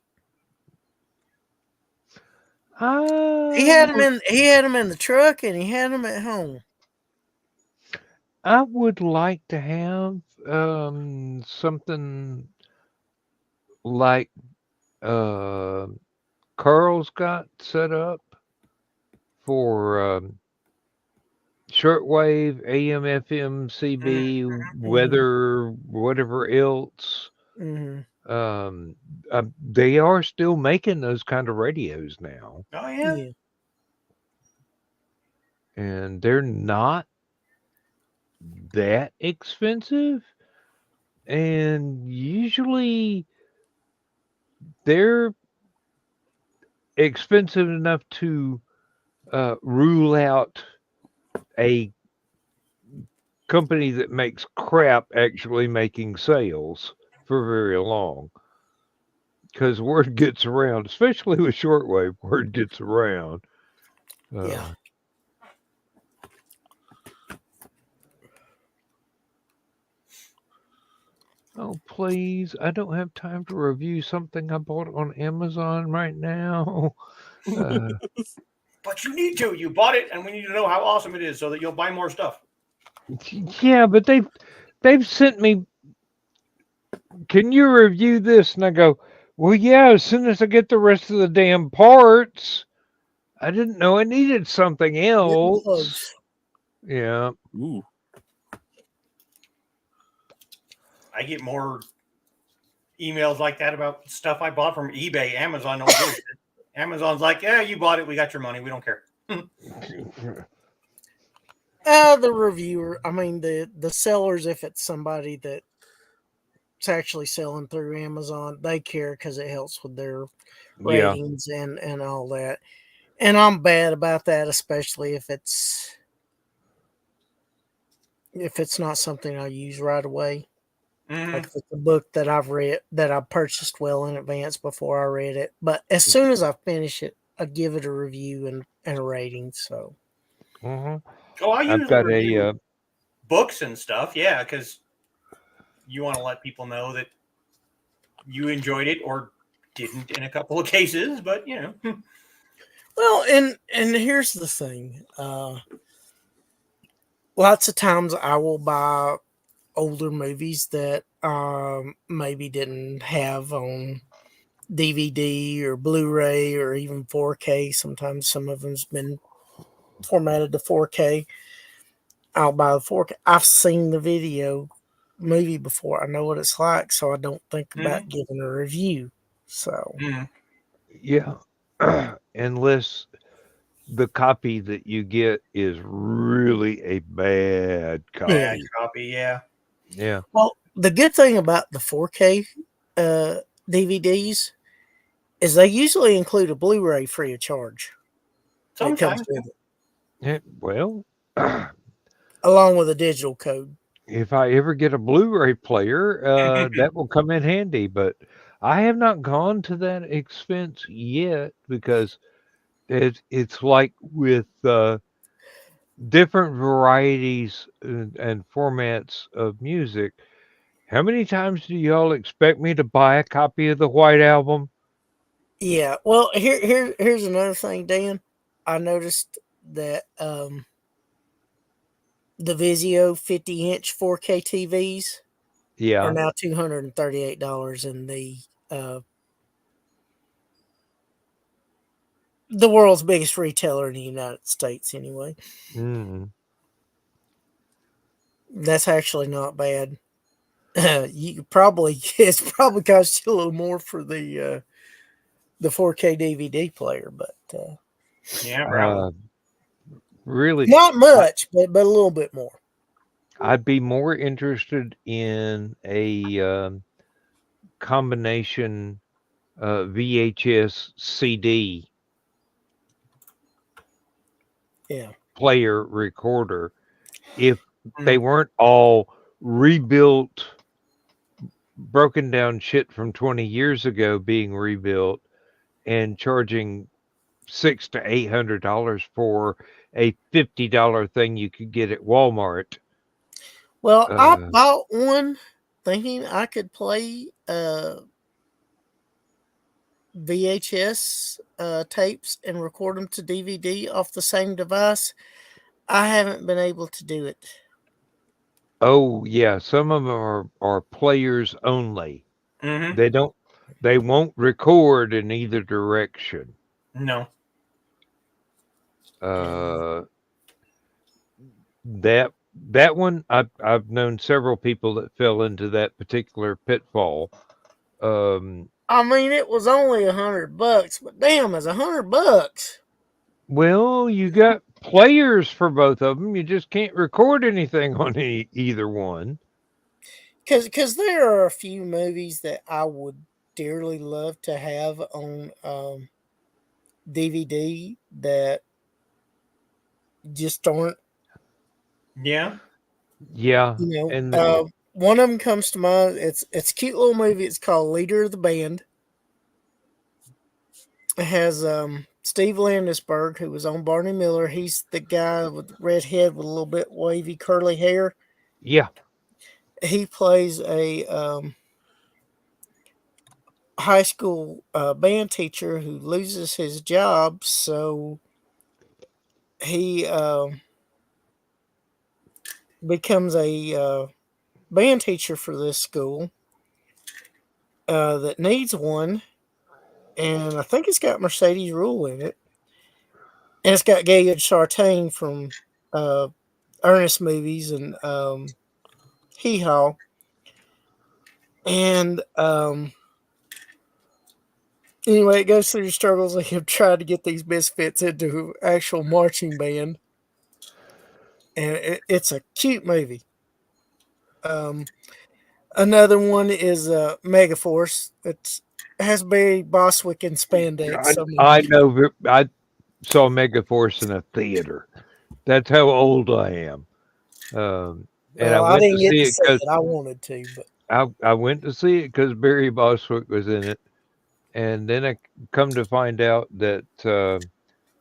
He had them in. He had them in the truck, and he had them at home. I would like to have something like Carl's got set up for shortwave, AM, FM, CB, weather, whatever else. Mm-hmm. They are still making those kind of radios now, Oh yeah. Yeah. and they're not that expensive, and usually they're expensive enough to rule out a company that makes crap actually making sales for very long. Because word gets around, especially with shortwave, word gets around. Yeah. Oh, please. I don't have time to review something I bought on Amazon right now. But you need to. You bought it, and we need to know how awesome it is so that you'll buy more stuff. Yeah, but they've sent me, can you review this? And I go, well, yeah, as soon as I get the rest of the damn parts. I didn't know I needed something Getting else. close. Yeah. Ooh. I get more emails like that about stuff I bought from eBay. Amazon don't give a shit. Amazon's like, yeah, you bought it. We got your money. We don't care. The reviewer, I mean the sellers, if it's somebody that's actually selling through Amazon, they care because it helps with their Yeah. ratings and all that. And I'm bad about that, especially if it's not something I use right away. Like if it's a book that I've read, that I purchased well in advance before I read it. But as soon as I finish it, I give it a review and a rating. So Mhm. Oh, I I've usually got review books and stuff. Yeah, because you want to let people know that you enjoyed it or didn't in a couple of cases. But you know, well, and here's the thing. Lots of times I will buy older movies that maybe didn't have on DVD or Blu-ray or even 4K. Sometimes some of them's been formatted to 4K. I'll buy the 4K. I've seen the video movie before. I know what it's like, so I don't think about giving a review. So yeah. Unless the copy that you get is really a bad bad copy. copy. Yeah. Yeah. well, the good thing about the 4K DVDs is they usually include a Blu-ray free of charge that comes Sometimes. with it, Yeah. Well, along with a digital code. if I ever get a Blu-ray player, that will come in handy. But I have not gone to that expense yet because it's like with different varieties and formats of music. How many times do y'all expect me to buy a copy of the White Album? Yeah. Well, here's another thing, Dan. I noticed that the Vizio 50-inch 4K TVs are Yeah. now $238 in the world's biggest retailer in the United States. Anyway, Mm. that's actually not bad. You could probably it's probably cost you a little more for the 4K DVD player, but Yeah, probably. Really, not much, but a little bit more. I'd be more interested in a combination VHS CD Yeah. player recorder if they weren't all rebuilt, broken down shit from 20 years ago being rebuilt and charging $600 to $800 for a $50 thing you could get at Walmart. Well, I bought one thinking I could play VHS tapes and record them to DVD off the same device. I haven't been able to do it. Oh yeah, some of them are players only. They won't record in either direction. No. That one I've known several people that fell into that particular pitfall. I mean, it was only $100, but damn, it's $100. Well, you got players for both of them. You just can't record anything on either one. Because there are a few movies that I would dearly love to have on DVD that just aren't, Yeah. Yeah, you and know. One of them comes to mind. It's a cute little movie. It's called Leader of the Band. It has Steve Landisberg, who was on Barney Miller. He's the guy with the red head with a little bit wavy curly hair. yeah, He plays a high school band teacher who loses his job, so he becomes a band teacher for this school that needs one, and I think it's got Mercedes Rule in it, and it's got Gayle Sartain from Ernest movies and Hee Haw, and anyway, it goes through the struggles of him trying to get these misfits into actual marching band, and it's a cute movie. Another one is Megaforce. It has Barry Bostwick in spandex. I know. I saw Megaforce in a theater. That's how old I am. And I well, I went to didn't get see to it see because it. I wanted to, but I went to see it because Barry Bostwick was in it, and then I come to find out that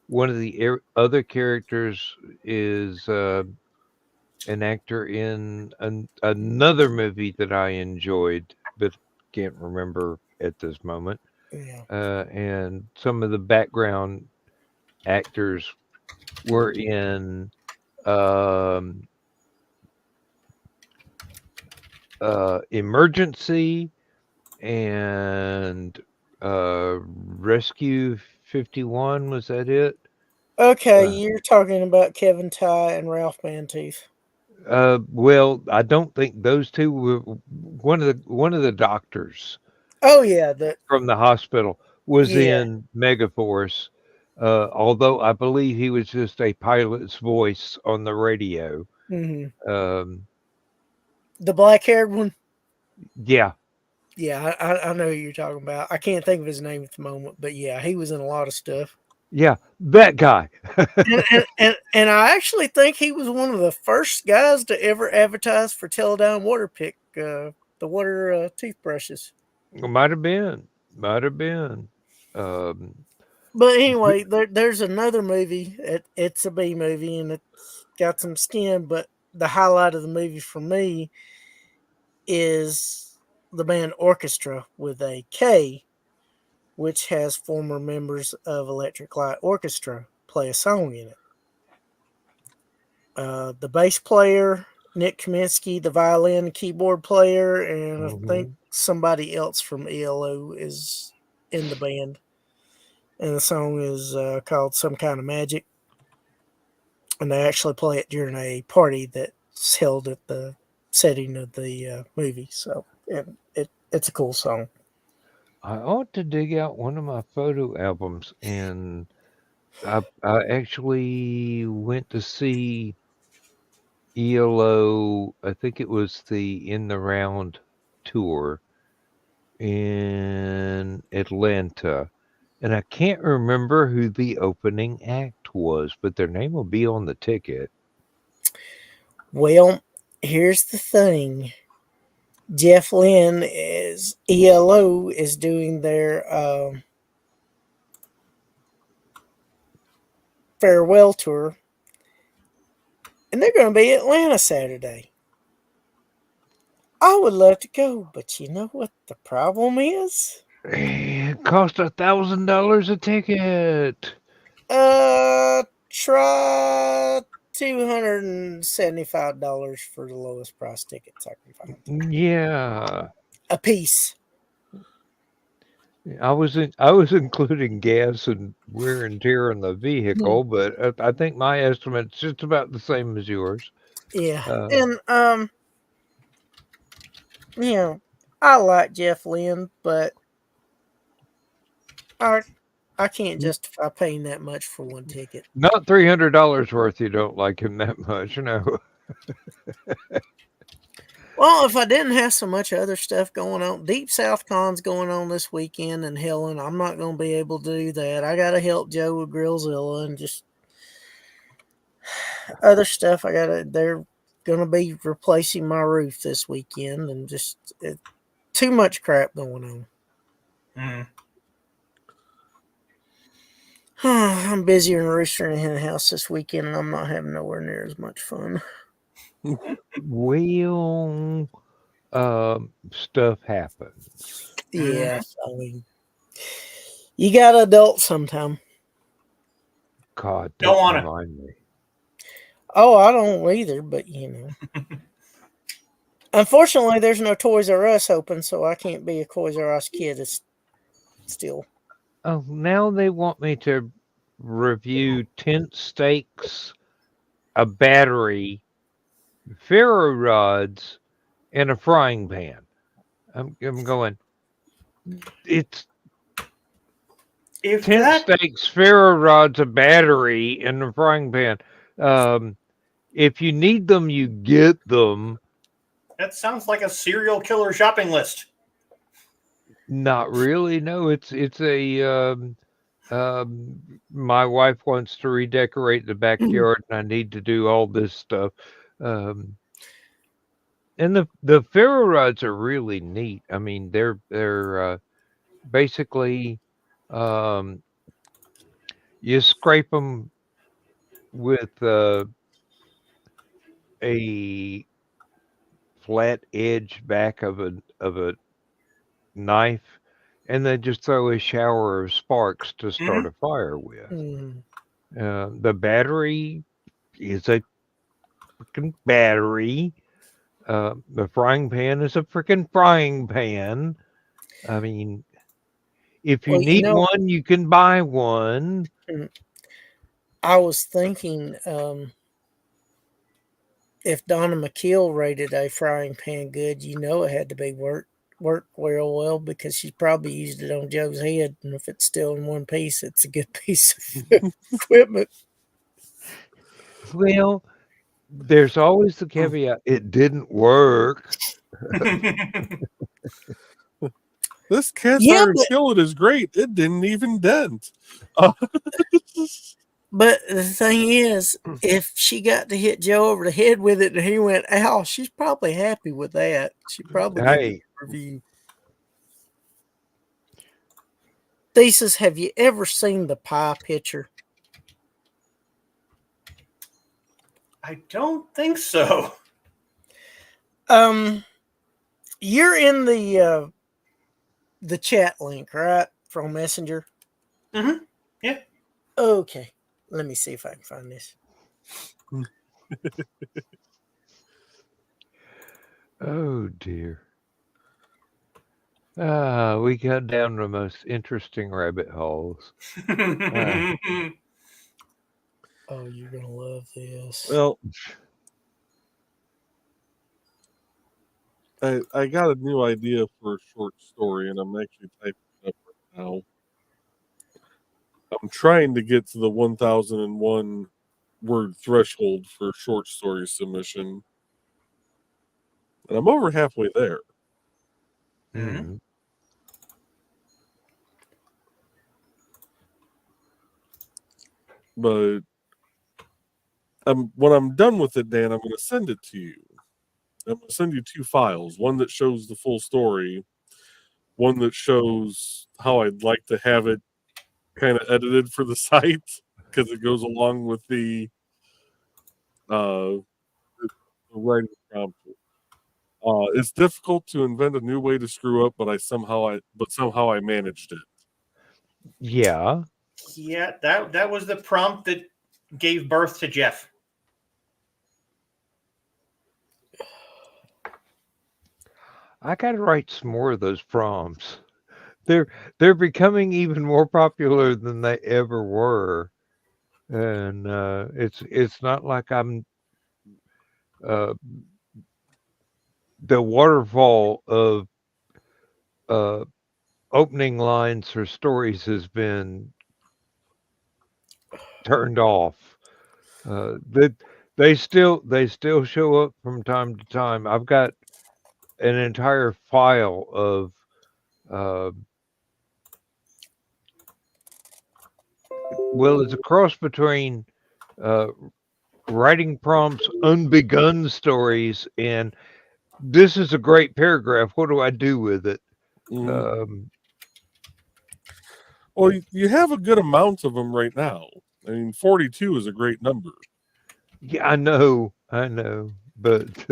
one of the other characters is an actor in another movie that I enjoyed, but can't remember at this moment. yeah. And some of the background actors were in um, Emergency and Rescue 51. Was that it? Okay, Uh, you're talking about Kevin Ty and Ralph Mantooth. well, I don't think those two were one of the doctors Oh yeah, from the hospital was yeah. in Megaforce. Although I believe he was just a pilot's voice on the radio. hmm Um, The black haired one. yeah, Yeah, I know who you're talking about. I can't think of his name at the moment, but yeah, he was in a lot of stuff. yeah, that guy. And I actually think he was one of the first guys to ever advertise for Teledyne Water Pick, the water toothbrushes. Might have been, might have been. Um, But anyway, there's another movie. It's a B movie, and it's got some skin. But the highlight of the movie for me is the band Orchestra with a K, which has former members of Electric Light Orchestra play a song in it. The bass player, Nick Kaminsky, the violin and keyboard player, and I think somebody else from ELO is in the band. And the song is called Some Kind of Magic. And they actually play it during a party that's held at the setting of the movie. So it's a cool song. I ought to dig out one of my photo albums, and I actually went to see ELO. I think it was the In the Round tour in Atlanta, and I can't remember who the opening act was, but their name will be on the ticket. Well, here's the thing. Jeff Lynne is ELO is doing their farewell tour, and they're going to be in Atlanta Saturday. I would love to go, but you know what the problem is? It cost $1,000 a ticket. Try $275 for the lowest price tickets I can find. Yeah. A piece. I was including gas and wear and tear on the vehicle, but I think my estimate's just about the same as yours. Yeah. And you know, I like Jeff Lynne, but I can't justify paying that much for one ticket. Not $300 worth. You don't like him that much, no. Well, if I didn't have so much other stuff going on, Deep South Con's going on this weekend in Helen. I'm not going to be able to do that. I got to help Joe with Grillzilla and just other stuff. They're going to be replacing my roof this weekend and just too much crap going on. Mm. I'm busier in a rooster in the house this weekend, and I'm not having nowhere near as much fun. Well, stuff happens. Yeah, I mean, you got to adult sometime. God, Don't don't wanna. remind me. Oh, I don't either, but you know. Unfortunately, there's no Toys R Us open, so I can't be a Toys R Us kid. It's still. Oh, now they want me to review tent stakes, a battery, ferro rods, and a frying pan. I'm going. It's If tent that stakes, ferro rods, a battery, and a frying pan. If you need them, you get them. that sounds like a serial killer shopping list. Not really. No, it's a. My wife wants to redecorate the backyard, and I need to do all this stuff. And the ferro rods are really neat. I mean, they're basically you scrape them with a flat edge back of a knife, and then just throw a shower of sparks to start a fire with. Mm. The battery is a freaking battery. The frying pan is a freaking frying pan. I mean, if you Well, you need know, one, you can buy one. I was thinking if Donna McKeel rated a frying pan good, you know it had to be worked real well because she probably used it on Joe's head, and if it's still in one piece, it's a good piece of equipment. Well, there's always the caveat it didn't work. This cast Yeah, iron skillet is great. It didn't even dent. But the thing is, if she got to hit Joe over the head with it and he went, ow, she's probably happy with that. She probably gave it Hey, a review. Thesis, have you ever seen the pie picture? I don't think so. You're in the chat link, right? From Messenger. Mm-hmm. Yeah. Okay. Let me see if I can find this. oh dear. We got down the most interesting rabbit holes. Oh, you're gonna love this. Well, I got a new idea for a short story, and I'm actually typing it up right now. I'm trying to get to the 1,001 word threshold for short story submission, and I'm over halfway there. Mm-hmm. But when I'm done with it, Dan, I'm going to send it to you. I'm going to send you 2 files, one that shows the full story, one that shows how I'd like to have it kind of edited for the site because it goes along with the writing prompt. It's difficult to invent a new way to screw up, but somehow I managed it. Yeah. Yeah, that was the prompt that gave birth to Jeff. I got to write some more of those prompts. They're becoming even more popular than they ever were, and it's not like I'm the waterfall of opening lines for stories has been turned off. They still show up from time to time. I've got an entire file of well, it's a cross between writing prompts, unbegun stories, and this is a great paragraph. What do I do with it? Well, you have a good amount of them right now. I mean, 42 is a great number. Yeah, I know, but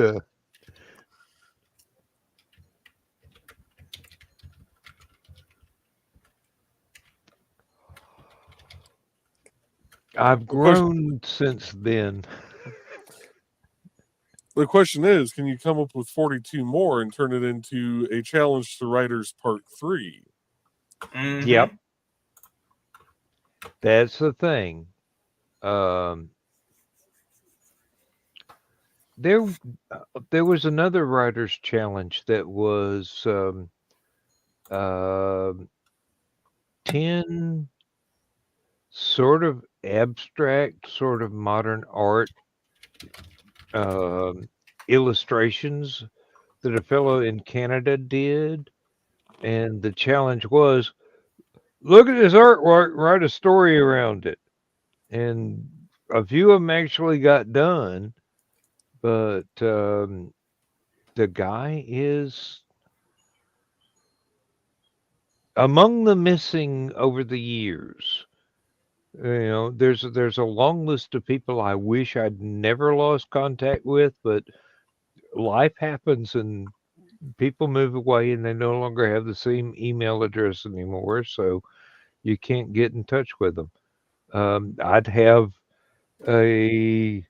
I've grown since then. The question is, can you come up with 42 more and turn it into a challenge to writers part 3? Mm-hmm. Yep. That's the thing. There was another writer's challenge that was 10 sort of abstract, sort of modern art illustrations that a fellow in Canada did. And the challenge was, look at this artwork, write a story around it. And a few of them actually got done, but the guy is among the missing over the years. You know, there's a long list of people I wish I'd never lost contact with, but life happens and people move away and they no longer have the same email address anymore, so you can't get in touch with them. I'd have a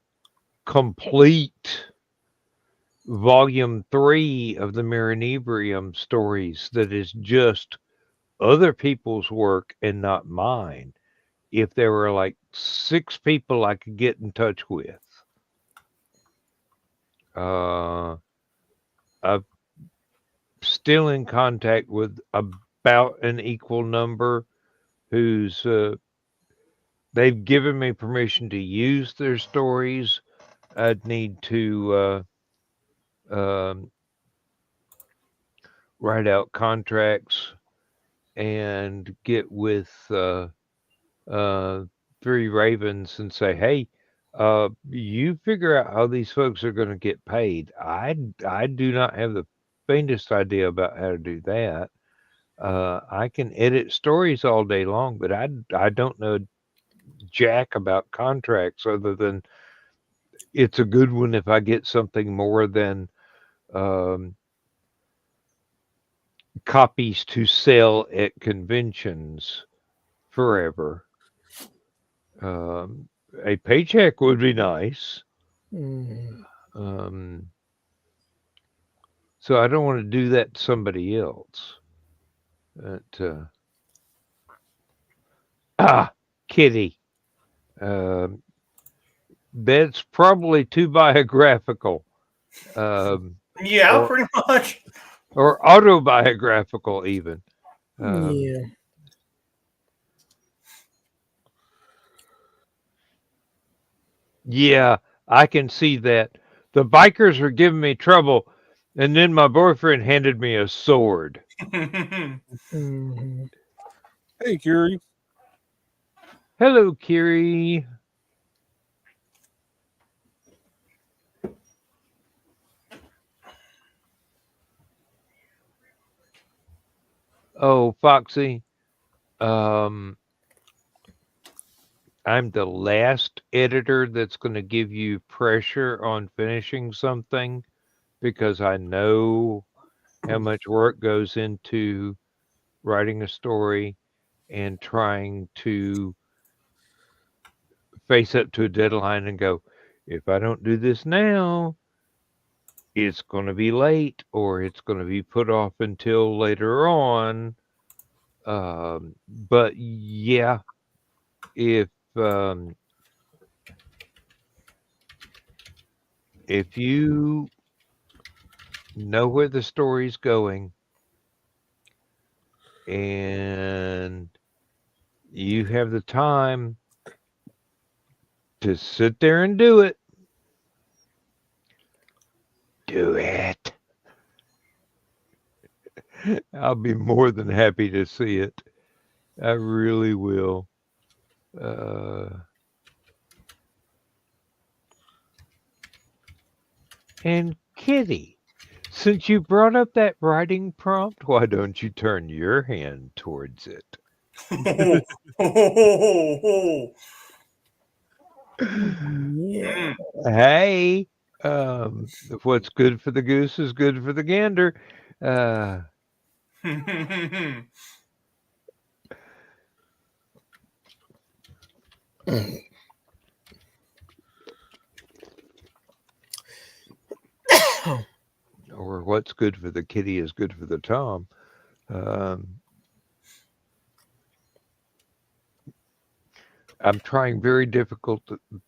complete volume 3 of the Marinebrium stories that is just other people's work and not mine. If there were like 6 people I could get in touch with. I'm still in contact with about an equal number who's they've given me permission to use their stories. I'd need to write out contracts and get with Three Ravens and say, hey, you figure out how these folks are going to get paid. I do not have the faintest idea about how to do that. I can edit stories all day long, but I don't know jack about contracts other than it's a good one if I get something more than copies to sell at conventions forever. A paycheck would be nice. So I don't want to do that to somebody else. But, Kitty. That's probably too biographical. Yeah, pretty much. Or autobiographical, even. Yeah. Yeah, I can see that. The bikers are giving me trouble, and then my boyfriend handed me a sword. Mm-hmm. Hey, Kiri. Hello, Kiri. Oh, Foxy. I'm the last editor that's going to give you pressure on finishing something because I know how much work goes into writing a story and trying to face up to a deadline and go, if I don't do this now, it's going to be late or it's going to be put off until later on. But yeah, if you know where the story's going and you have the time to sit there and do it, do it. I'll be more than happy to see it. I really will. And Kitty, since you brought up that writing prompt, why don't you turn your hand towards it? Yeah. Hey, what's good for the goose is good for the gander. Or what's good for the kitty is good for the tom. I'm trying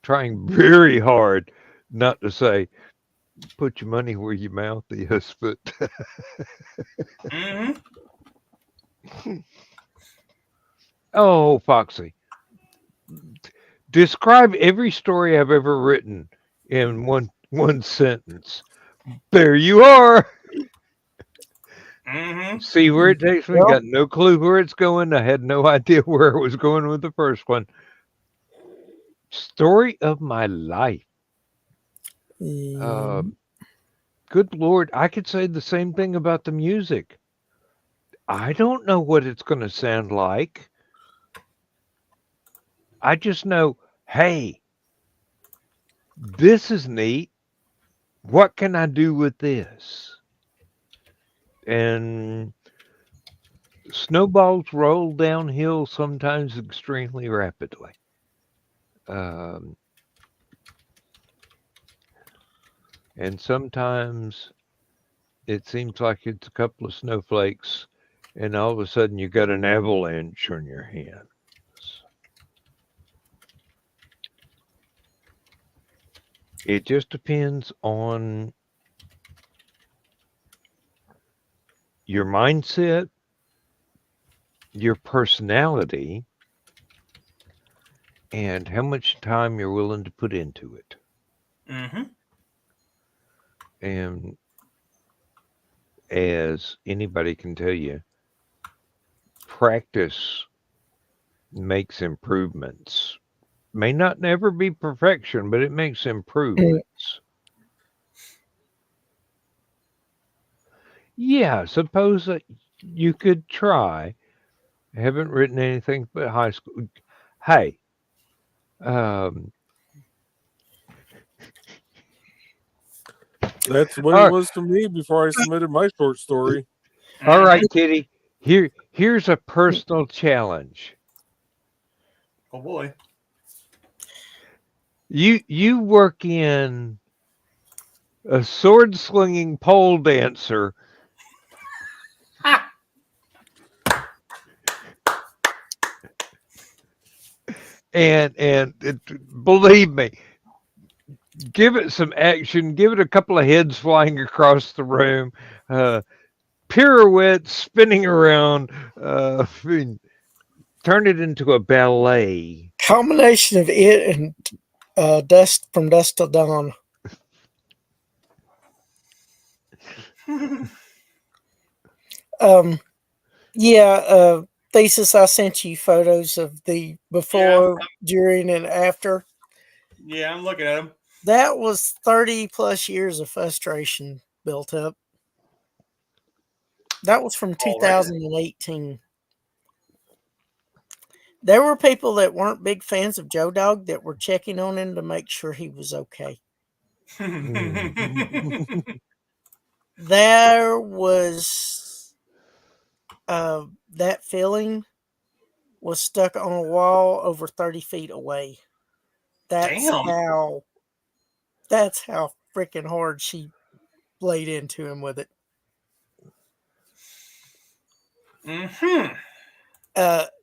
trying very hard not to say, put your money where your mouth is, but oh, Foxy, describe every story I've ever written in one sentence. There you are. See where it takes me? Well, Got no clue where it's going. I had no idea where it was going with the first one. Story of my life. Good Lord, I could say the same thing about the music. I don't know what it's going to sound like. I just know, hey, this is neat. What can I do with this? And snowballs roll downhill sometimes extremely rapidly. And sometimes it seems like it's a couple of snowflakes, and all of a sudden you got an avalanche on your hands. It just depends on your mindset, your personality, and how much time you're willing to put into it. And as anybody can tell you, practice makes improvements. May not never be perfection, but it makes improvements. Yeah, suppose that you could try. I haven't written anything but high school. Hey, That's what it was to me before I submitted my short story. All right, Kitty. Here's a personal challenge. Oh boy. You work in a sword slinging pole dancer. And believe me, give it some action. Give it a couple of heads flying across the room, pirouettes spinning around. Turn it into a ballet. Combination of it and Dust from Dusk Till Dawn. Thesis, I sent you photos of the before, during, and after. Yeah, I'm looking at them. That was 30 plus years of frustration built up. That was from 2018. There were people that weren't big fans of Joe Dog that were checking on him to make sure he was okay. There was that feeling was stuck on a wall over 30 feet away. That's how freaking hard she laid into him with it.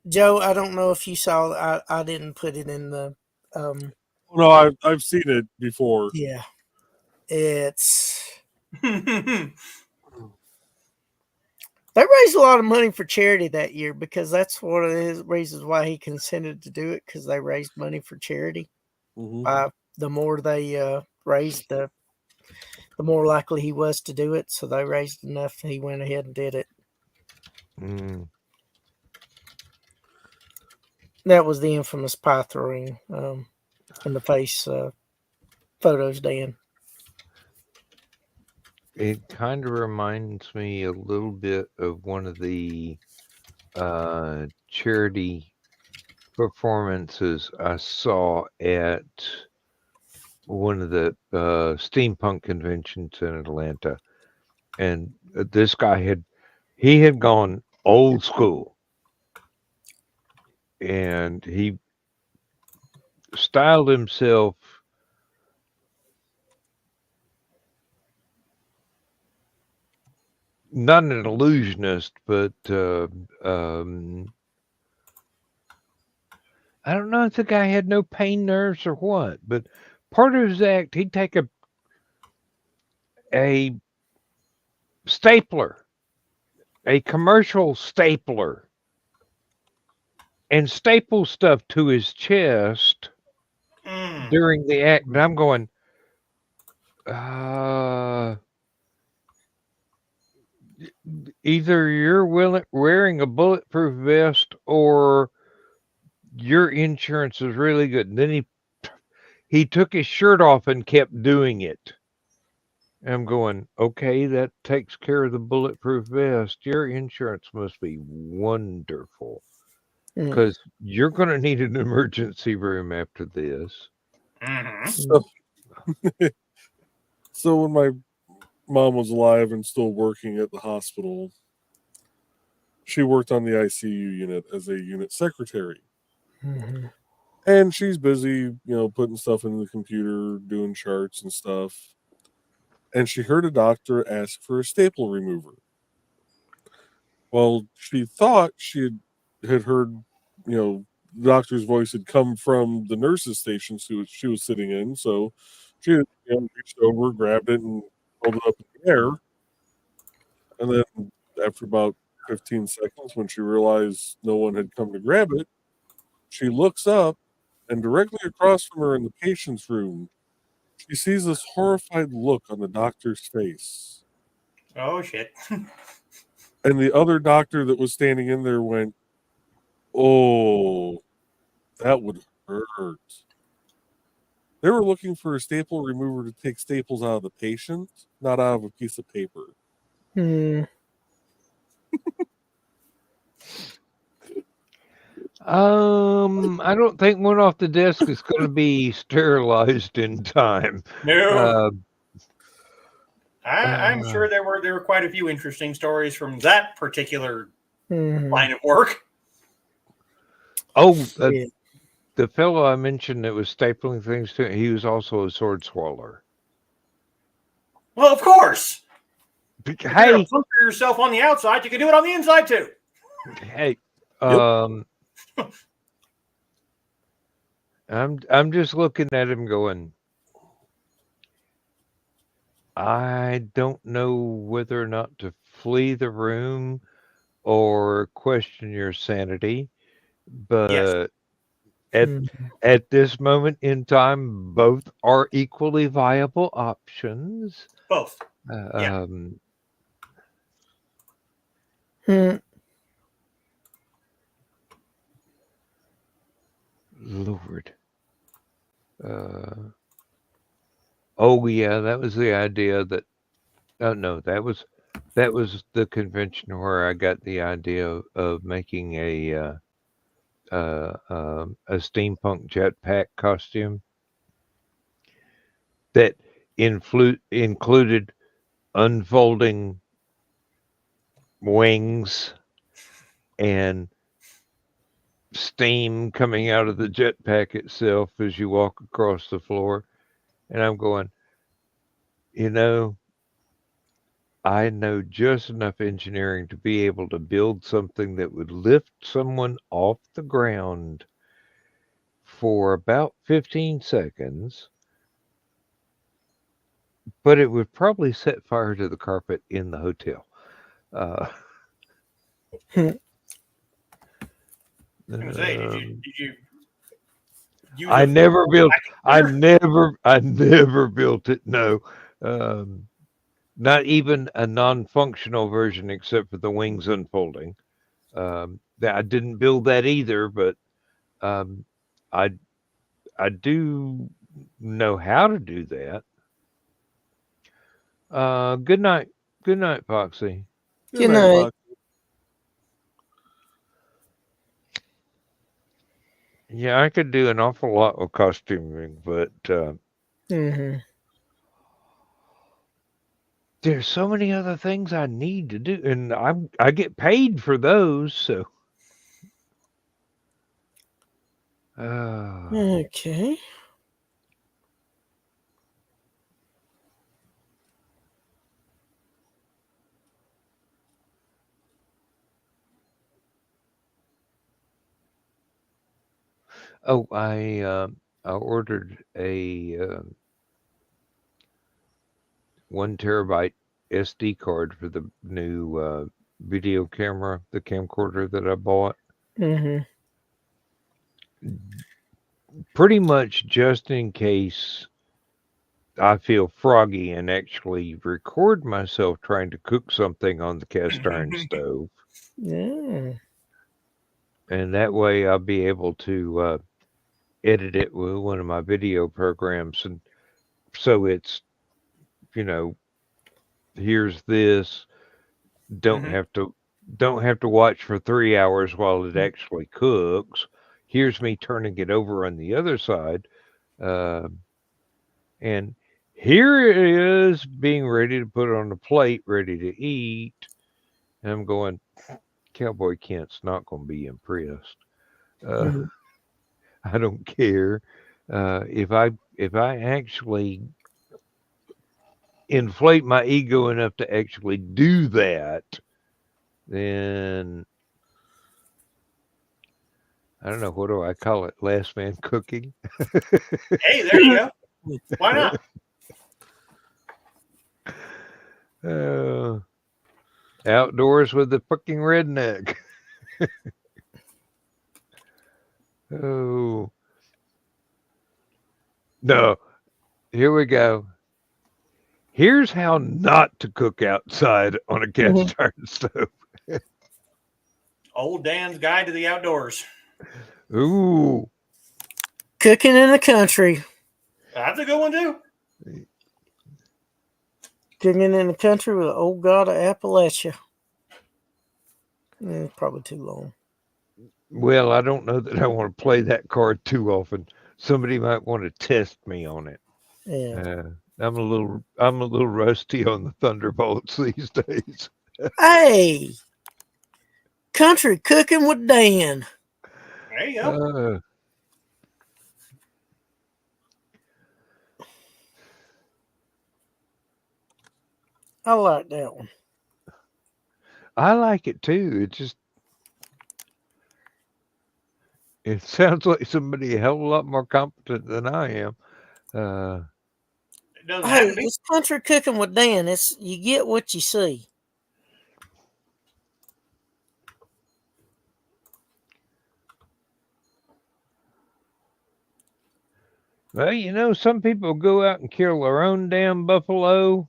Joe, I don't know if you saw. I didn't put it in the. No, I've seen it before. Yeah, it's. They raised a lot of money for charity that year because that's one of his reasons why he consented to do it, because they raised money for charity. The more they raised, the more likely he was to do it. So they raised enough. He went ahead and did it. Mm. That was the infamous pie throwing in the face photos, Dan. It kind of reminds me a little bit of one of the charity performances I saw at one of the steampunk conventions in Atlanta, and this guy had gone old school, and he styled himself not an illusionist, but I don't know if the guy had no pain nerves or what, but part of his act, he'd take a stapler, a commercial stapler, and staple stuff to his chest during the act. And I'm going, either you're wearing a bulletproof vest or your insurance is really good. And then he took his shirt off and kept doing it. And I'm going, okay, that takes care of the bulletproof vest. Your insurance must be wonderful because you're going to need an emergency room after this. So when my mom was alive and still working at the hospital, she worked on the ICU unit as a unit secretary. And she's busy, putting stuff in the computer, doing charts and stuff. And she heard a doctor ask for a staple remover. Well, she thought she had heard, the doctor's voice had come from the nurse's station she was sitting in. So she reached over, grabbed it, and held it up in the air. And then after about 15 seconds, when she realized no one had come to grab it, she looks up, and directly across from her in the patient's room, she sees this horrified look on the doctor's face. Oh, shit. And the other doctor that was standing in there went, "Oh, that would hurt." They were looking for a staple remover to take staples out of the patient, not out of a piece of paper. I don't think one off the desk is going to be sterilized in time. No. I'm sure there were quite a few interesting stories from that particular line of work. Oh, the fellow I mentioned that was stapling things to, he was also a sword swallower. Well, of course. Hey, you're puncture yourself on the outside, you can do it on the inside too. Hey, I'm just looking at him going, I don't know whether or not to flee the room or question your sanity, but at this moment in time, both are equally viable options. Both. Lord. Oh yeah, that was the idea that. Oh no, that was the convention where I got the idea of making a steampunk jetpack costume that included unfolding wings and steam coming out of the jetpack itself as you walk across the floor. And I'm going, I know just enough engineering to be able to build something that would lift someone off the ground for about 15 seconds, but it would probably set fire to the carpet in the hotel. Did you I never built it. No. Not even a non-functional version except for the wings unfolding. That I didn't build that either, but I do know how to do that. Good night, Foxy. Good night. Fox. Yeah, I could do an awful lot of costuming, but there's so many other things I need to do, and I get paid for those, so. Okay. Oh, I ordered a 1 terabyte SD card for the new video camera, the camcorder that I bought. Pretty much just in case I feel froggy and actually record myself trying to cook something on the cast iron stove. Yeah. And that way I'll be able to edit it with one of my video programs. And so it's, here's this. Don't have to watch for 3 hours while it actually cooks. Here's me turning it over on the other side. And here it is being ready to put on the plate, ready to eat. And I'm going, Cowboy Kent's not going to be impressed. I don't care. If I actually inflate my ego enough to actually do that, then I don't know, what do I call it? Last man cooking? Hey, there you go. Why not? Outdoors with the fucking redneck. Oh. No. Here we go. Here's how not to cook outside on a cast iron stove. Old Dan's Guide to the Outdoors. Ooh. Cooking in the country. That's a good one, too. Cooking in the country with the old god of Appalachia. Probably too long. Well, I don't know that I want to play that card too often. Somebody might want to test me on it. Yeah. I'm a little rusty on the Thunderbolts these days. Hey, country cooking with Dan. There you go. I like that one. I like it too. It sounds like somebody a hell of a lot more competent than I am. It doesn't Hey, have to be. it's country cooking with Dan. It's you get what you see. Well, some people go out and kill their own damn buffalo.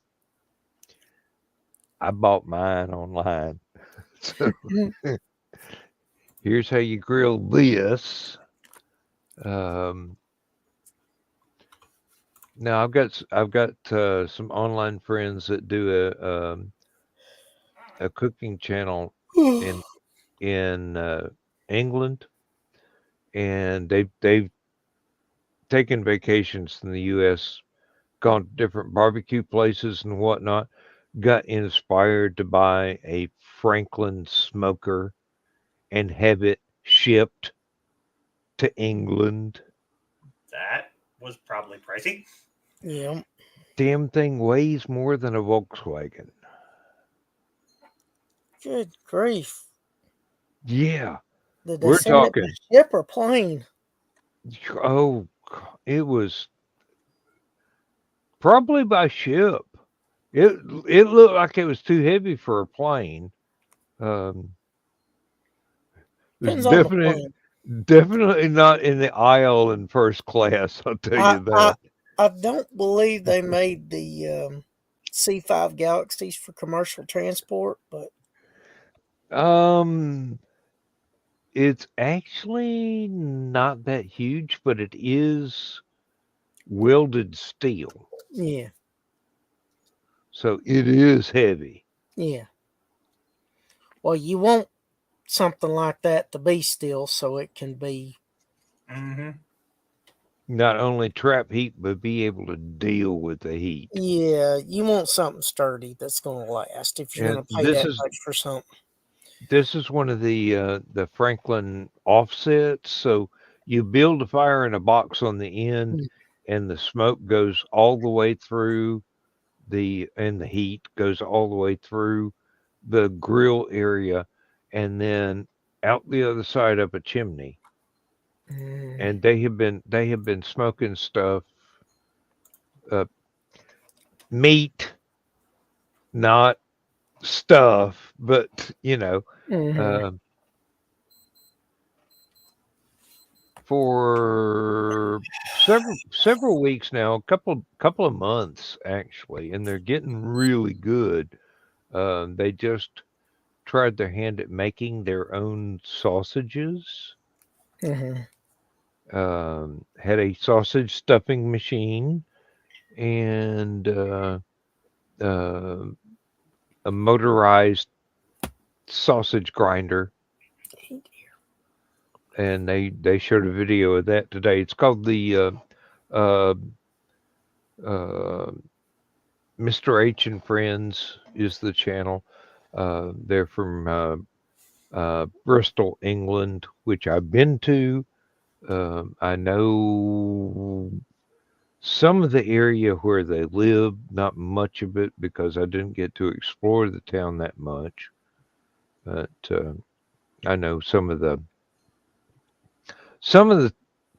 I bought mine online. So here's how you grill this. Now I've got some online friends that do a cooking channel in England, and they've taken vacations in the U.S., gone to different barbecue places and whatnot. Got inspired to buy a Franklin smoker and have it shipped to England. That was probably pricey. Yeah. Damn thing weighs more than a Volkswagen. Good grief. Yeah. Did they We're send it by talking. ship or plane? Oh, it was probably by ship. It looked like it was too heavy for a plane. It was Depends on the plane. definitely not in the aisle in first class. I'll tell you that. I don't believe they made the C5 Galaxies for commercial transport, but It's actually not that huge, but it is welded steel. Yeah, So it is heavy. yeah. Well, you want something like that to be still so it can be. Mm-hmm. Not only trap heat, but be able to deal with the heat. Yeah, you want something sturdy that's going to last if you're And going to pay that much for something. this is one of the Franklin offsets. So you build a fire in a box on the end, and the smoke goes all the way through and the heat goes all the way through the grill area, and then out the other side up a chimney. Mm. And they have been smoking stuff, uh, meat, not stuff, but Mhm. For several weeks now, couple of months actually, and they're getting really good. They just tried their hand at making their own sausages. Mhm. Had a sausage stuffing machine and uh, a motorized sausage grinder, and they showed a video of that today. It's called the uh, uh, Mr. H and Friends is the channel. They're from Bristol, England, which I've been to. I know some of the area where they live, not much of it because I didn't get to explore the town that much. But I know some of the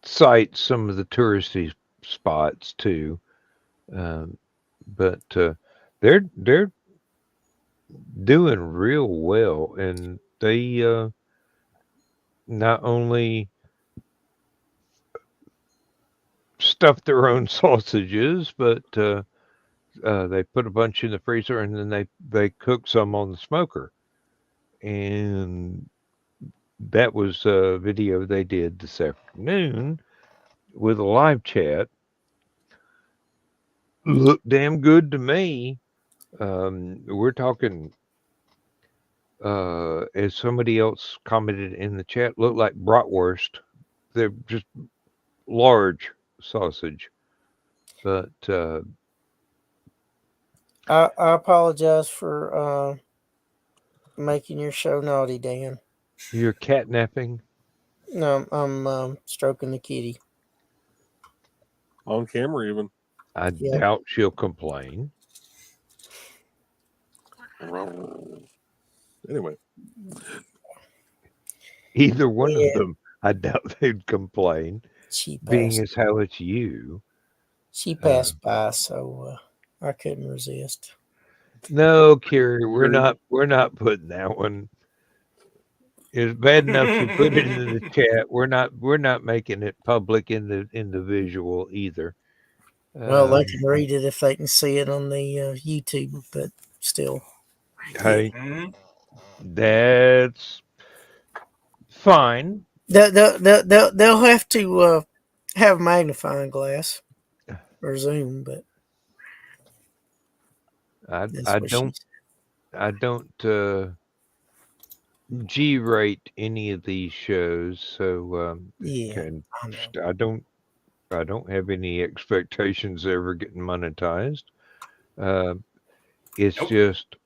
sites, some of the touristy spots too. Um, but they're doing real well, and they not only stuff their own sausages, but they put a bunch in the freezer, and then they cook some on the smoker. And that was a video they did this afternoon with a live chat. Looked damn good to me. We're talking, as somebody else commented in the chat, look like bratwurst. They're just large sausage, but I apologize for making your show naughty, Dan. you're catnapping. No, I'm stroking the kitty. On camera, even. I Yep. doubt she'll complain. Anyway, Either one of Yeah, them, I doubt they'd complain, she being passed. as how it's you. She Uh, passed by, so I couldn't resist. no, Carrie, we're not putting that one. It's bad enough she put it in the chat. We're not making it public in the visual either. Well, they Um, can read it if they can see it on the YouTube, but still. hey, Mhm. that's fine. They'll have to have a magnifying glass or zoom, but I that's I what she don't said. I don't G-rate any of these shows, so Yeah, can I know. I don't have any expectations of ever getting monetized. Uh, it's Nope. just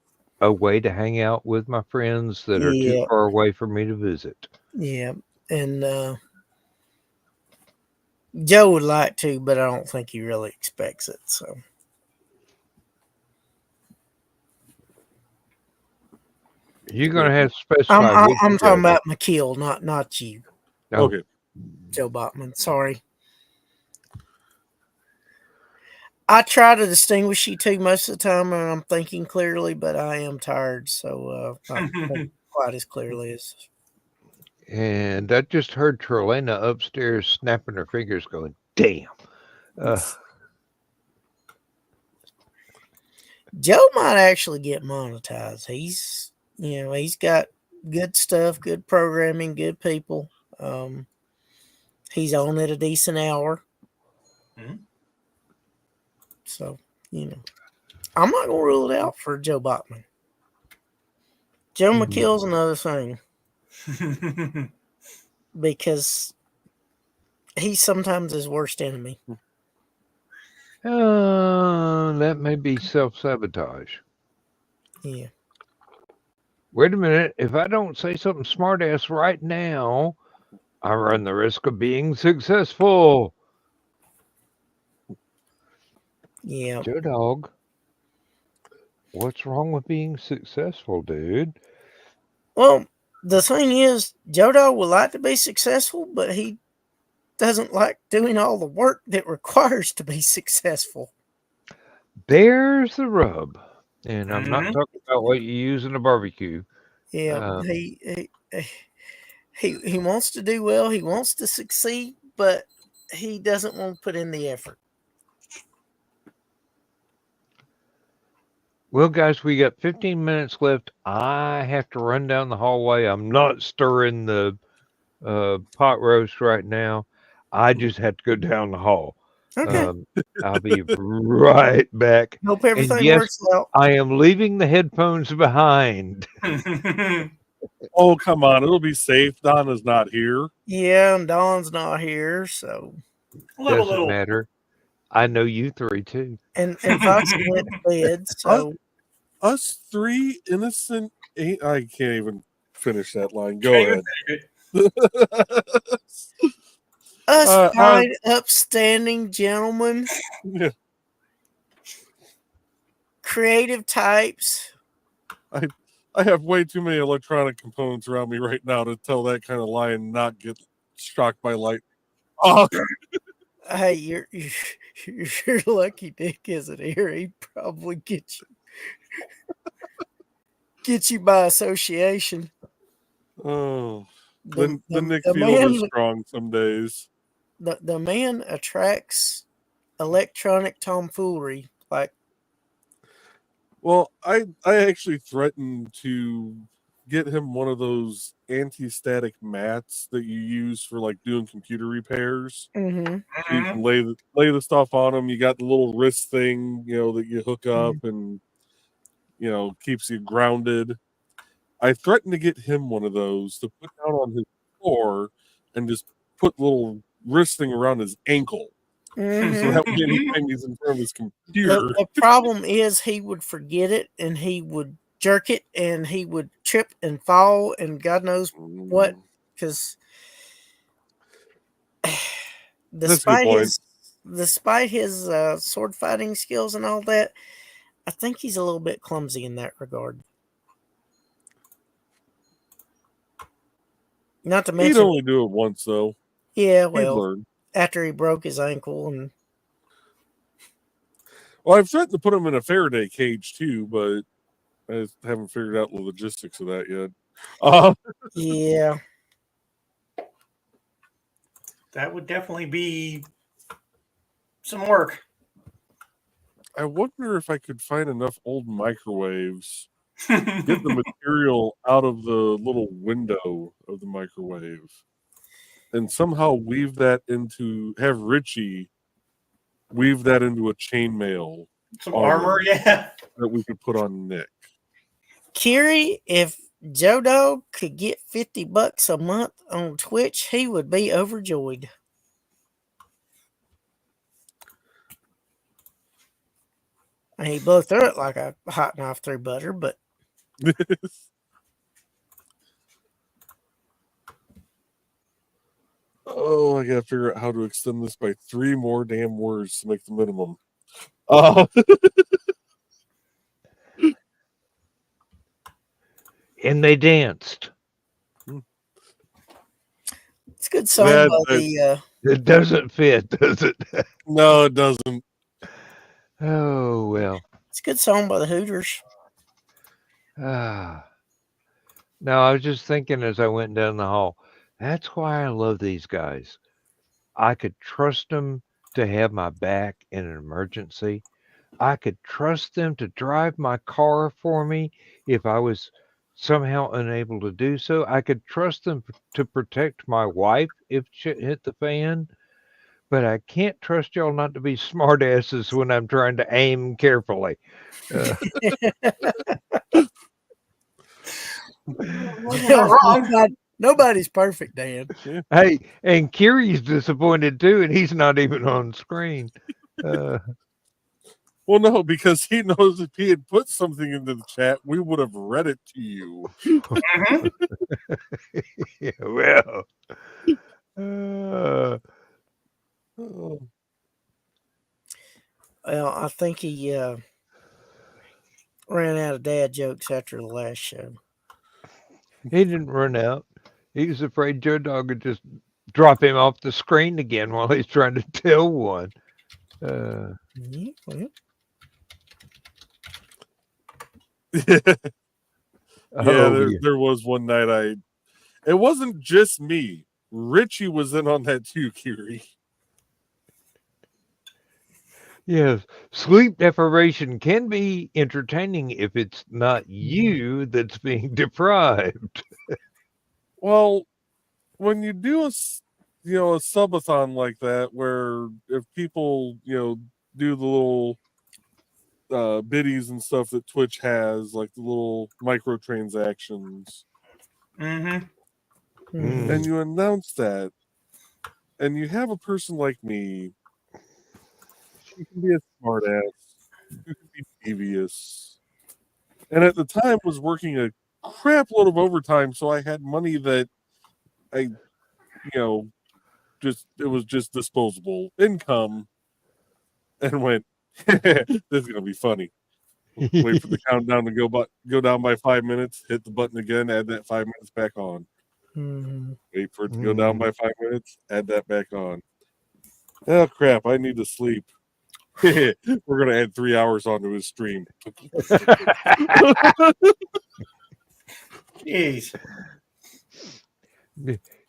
a way to hang out with my friends that are too Yeah, far away for me to visit. yeah. And Joe would like to, but I don't think he really expects it. So You're gonna have to I'm specify I'm, which I'm talking show. about McKeel, not you, Oh, okay. Joe Bachman. Sorry. I try to distinguish you two most of the time, and I'm thinking clearly, but I am tired, so not quite as clearly as and I just heard Trelena upstairs snapping her fingers, going, "Damn." Uh, Joe might actually get monetized. He's got good stuff, good programming, good people. He's on at a decent hour. Mhm. So, I'm not going to rule it out for Joe Bachman. Joe McKill's another thing because he's sometimes his worst enemy. That may be self-sabotage. Yeah. Wait a minute. If I don't say something smart-ass right now, I run the risk of being successful. Yeah. Joe Dog, what's wrong with being successful, dude? Well, the thing is, Joe Dog would like to be successful, but he doesn't like doing all the work that requires to be successful. There's the rub. And I'm not Mhm. talking about what you use in a barbecue. Yeah, he wants to do well. He wants to succeed, but he doesn't want to put in the effort. Well, guys, we got 15 minutes left. I have to run down the hallway. I'm not stirring the pot roast right now. I just have to go down the hall. Okay. I'll be right back. Hope And everything yes, works out. I am leaving the headphones behind. Oh, come on. It'll be safe. Donna's not here. Yeah, and Dawn's not here, so We'll have a Doesn't little. matter. I know you three too. and Foxy went to bed, so Us three innocent. I can't even finish that line. Go Okay, ahead. good. us fine, upstanding gentlemen, Yeah, creative types. I have way too many electronic components around me right now to tell that kind of lie and not get struck by light. Oh, Hey, your lucky Dick isn't here. He'd probably get you by association. oh. The Nick Field man, is strong some days. the man attracts electronic tomfoolery. Like, Well, I actually threatened to get him one of those anti-static mats that you use for like doing computer repairs. mm-hmm. So you can lay the stuff on them. You got the little wrist thing, that you hook up and keeps you grounded. I threatened to get him one of those to put down on his floor and just put little wrist thing around his ankle. Mm-hmm. So that way anytime he's in front of his computer. The problem is he would forget it and he would jerk it and he would trip and fall and God knows what, because despite his sword fighting skills and all that, I think he's a little bit clumsy in that regard. Not to He'd mention, only do it once though. yeah, He'd well, learn. after he broke his ankle and Well, I've threatened to put him in a Faraday cage too, but I haven't figured out the logistics of that yet. yeah, That would definitely be some work. I wonder if I could find enough old microwaves, get the material out of the little window of the microwave, and somehow have Richie weave that into a chainmail. Some armor, yeah. That we could put on Nick. Kiri, if Joe Dog could get $50 a month on Twitch, he would be overjoyed. And he blew through it like a hot knife through butter, but oh, I gotta figure out how to extend this by 3 more damn words to make the minimum. And they danced. it's a good song by the. It doesn't fit, does it? No, it doesn't. Oh, well. It's a good song by the Hooters. Now, I was just thinking as I went down the hall, that's why I love these guys. I could trust them to have my back in an emergency. I could trust them to drive my car for me if I was somehow unable to do so. I could trust them to protect my wife if shit hit the fan, but I can't trust y'all not to be smartasses when I'm trying to aim carefully. Uh, Not wrong. Nobody's perfect, Dan. hey, and Kiri's disappointed too, and he's not even on screen. Uh, Well, no, because he knows if he had put something into the chat, we would have read it to you. Mhm. yeah, well. Uh, Oh, Well, I think he ran out of dad jokes after the last show. he didn't run out. He was afraid Joe Dog would just drop him off the screen again while he's trying to tell one. Mhm. yeah, Oh, there was one night it wasn't just me. Richie was in on that too, Kiri. yes. Sleep deprivation can be entertaining if it's not you that's being deprived. Well, when you do a subathon like that, where if people do the little biddies and stuff that Twitch has, like the little microtransactions, Mhm. Mm. and you announce that, and you have a person like me, you can be a smartass, you can be devious, and at the time was working a crap load of overtime, so I had money that I, it was just disposable income, and went, this is gonna be funny. Wait for the countdown to go down by 5 minutes. Hit the button again. Add that 5 minutes back on. Mhm. Wait for it to go down by 5 minutes. Add that back on. Oh crap! I need to sleep. We're gonna add 3 hours onto his stream. Jeez.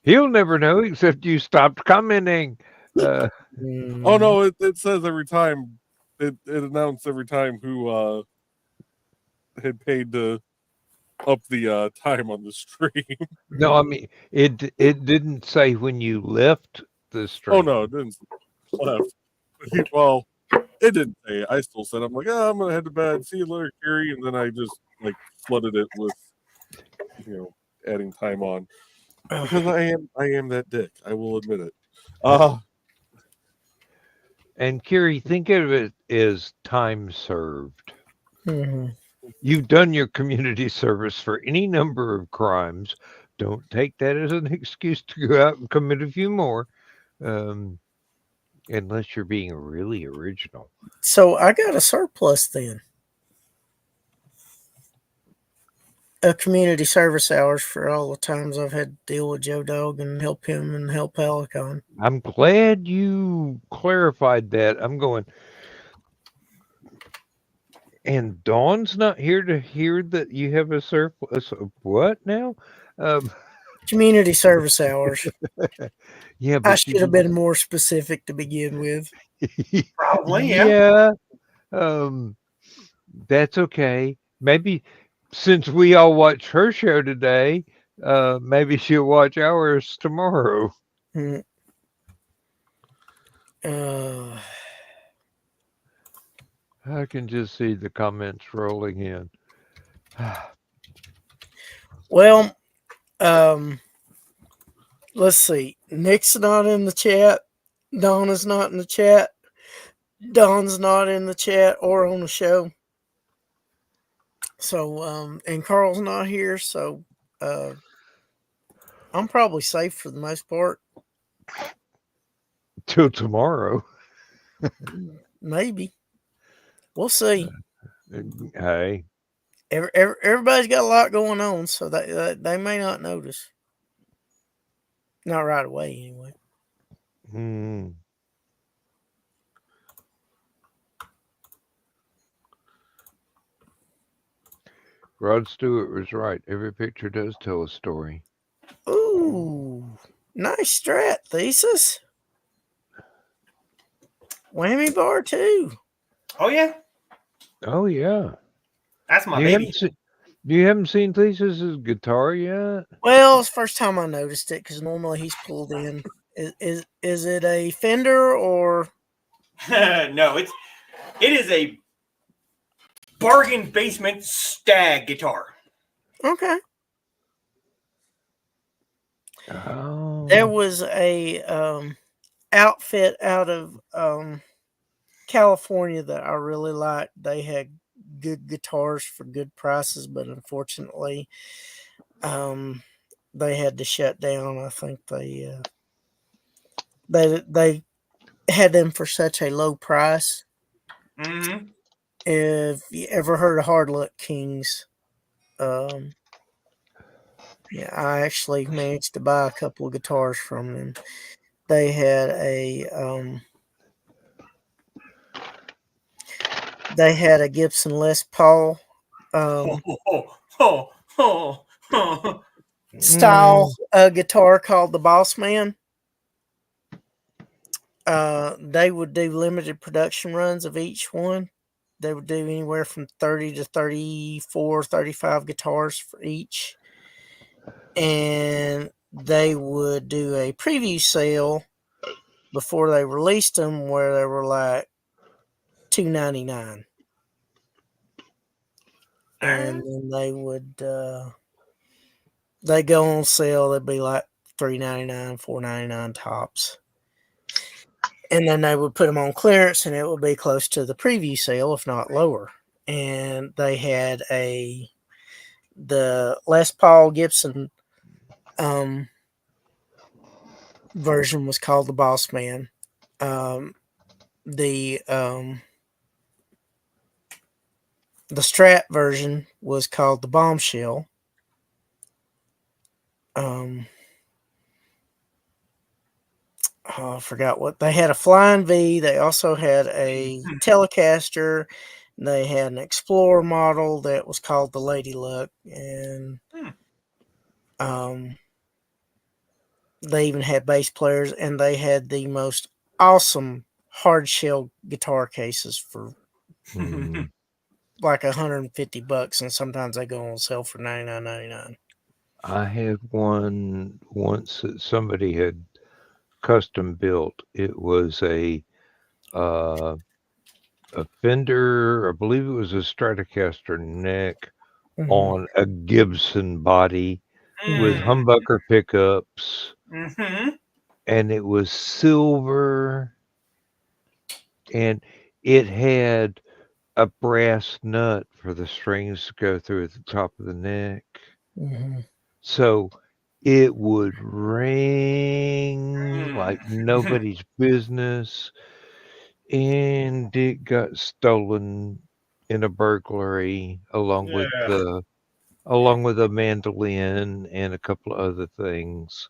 He'll never know except you stopped commenting. Oh no! It says every time. It announced every time who had paid to up the time on the stream. No, I mean it didn't say when you left the stream. Oh no, it didn't. Left. Well, it didn't say. I still said, I'm like, I'm gonna head to bed. See you later, Gary. And then I just flooded it with, adding time on because I am that dick. I will admit it. And Kiri, think of it as time served. Mhm. You've done your community service for any number of crimes. Don't take that as an excuse to go out and commit a few more, unless you're being really original. So I got a surplus then. Community service hours for all the times I've had to deal with Joe Dog and help him and help Hallowcon. I'm glad you clarified that. I'm going. And Dawn's not here to hear that you have a surplus of what now? Community service hours. Yeah, I but should have been more specific to begin with. Probably, yeah. That's okay. Maybe since we all watch her show today, maybe she'll watch ours tomorrow. Mm. I can just see the comments rolling in. Well, let's see. Nick's not in the chat. Donna's not in the chat. Don's not in the chat or on the show. So, and Carl's not here. So, I'm probably safe for the most part. Till tomorrow. Maybe. We'll see. Hey. Everybody's got a lot going on, so they may not notice. Not right away, anyway. Rod Stewart was right. Every picture does tell a story. Ooh, nice strat, Thesis. Whammy bar, too. Oh, yeah. Oh, yeah. That's my baby. You haven't seen Theseus's guitar yet? Well, it's the first time I noticed it because normally he's pulled in. Is it a Fender or? No, it is a bargain basement stag guitar. Okay. Oh. There was a outfit out of California that I really liked. They had good guitars for good prices, but unfortunately, they had to shut down. I think they had them for such a low price. Mm-hmm. If you ever heard of Hard Luck Kings, yeah, I actually managed to buy a couple of guitars from them. They had a Gibson Les Paul style guitar called the Boss Man. They would do limited production runs of each one. They would do anywhere from 30 to 34, 35 guitars for each. And they would do a preview sale before they released them where they were like $2.99. And then they would they go on sale, they'd be like $3.99, $4.99 tops. And then they would put them on clearance and it would be close to the preview sale, if not lower. And they had the Les Paul Gibson version was called the Boss Man. The Strat version was called the Bombshell. I forgot what they had. A Flying V. They also had a Telecaster. They had an Explorer model that was called the Lady Luck, and they even had bass players, and they had the most awesome hard shell guitar cases for like $150, and sometimes they go on sale for $99.99. I had one once that somebody had custom built. It was a Fender, I believe it was a Stratocaster neck on a Gibson body with humbucker pickups, and it was silver, and it had a brass nut for the strings to go through at the top of the neck. So it would ring like nobody's business, and it got stolen in a burglary along with a mandolin and a couple of other things.